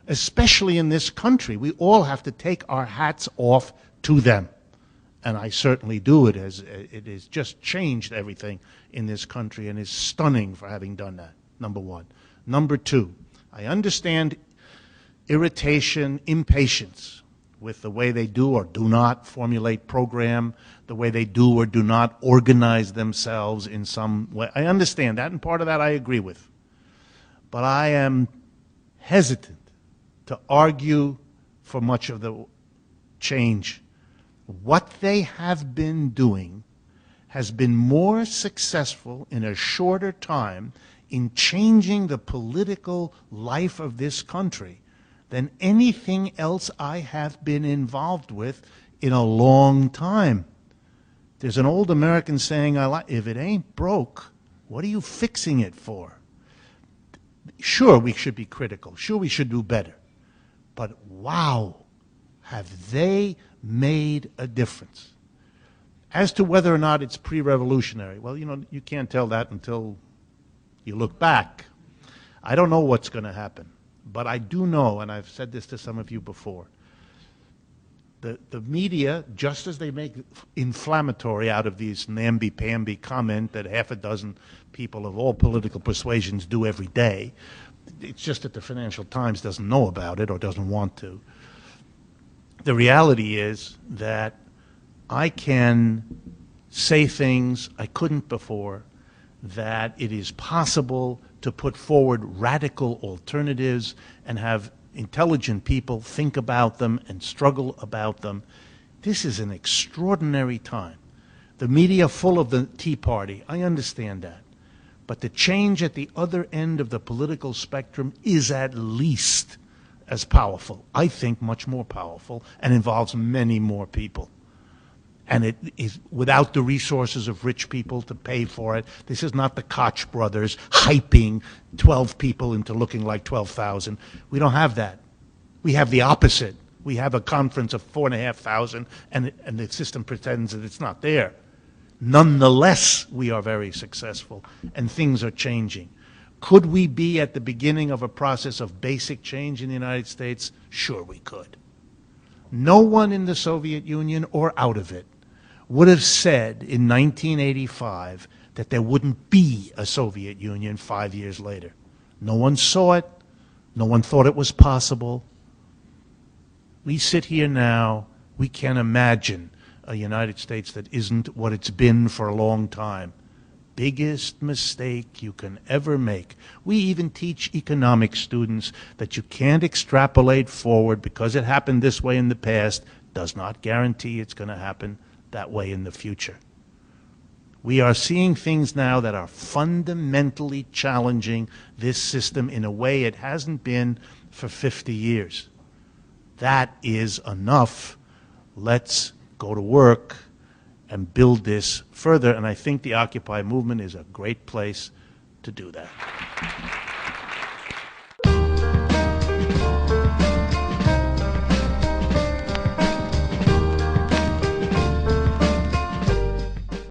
especially in this country. We all have to take our hats off to them. And I certainly do. It has just changed everything in this country and is stunning for having done that, number one. Number two, I understand irritation, impatience with the way they do or do not formulate program, the way they do or do not organize themselves in some way. I understand that, and part of that I agree with. But I am hesitant to argue for much of the change. What they have been doing has been more successful in a shorter time in changing the political life of this country than anything else I have been involved with in a long time. There's an old American saying, if it ain't broke, what are you fixing it for? Sure, we should be critical. Sure, we should do better. But wow, have they made a difference? As to whether or not it's pre-revolutionary, well, you know, you can't tell that until you look back. I don't know what's going to happen, but I do know, and I've said this to some of you before, the media, just as they make inflammatory out of these namby-pamby comment that half a dozen people of all political persuasions do every day, it's just that the Financial Times doesn't know about it or doesn't want to. The reality is that I can say things I couldn't before, that it is possible to put forward radical alternatives and have intelligent people think about them and struggle about them. This is an extraordinary time. The media full of the Tea Party, I understand that. But the change at the other end of the political spectrum is at least as powerful, I think much more powerful, and involves many more people. And it is without the resources of rich people to pay for it. This is not the Koch brothers hyping 12 people into looking like 12,000. We don't have that. We have the opposite. We have a conference of 4,500, and the system pretends that it's not there. Nonetheless, we are very successful, and things are changing. Could we be at the beginning of a process of basic change in the United States? Sure we could. No one in the Soviet Union or out of it would have said in 1985 that there wouldn't be a Soviet Union 5 years later. No one saw it. No one thought it was possible. We sit here now, we can't imagine a United States that isn't what it's been for a long time. Biggest mistake you can ever make. We even teach economic students that you can't extrapolate forward because it happened this way in the past, does not guarantee it's going to happen that way in the future. We are seeing things now that are fundamentally challenging this system in a way it hasn't been for 50 years. That is enough. Let's go to work and build this further, and I think the Occupy movement is a great place to do that.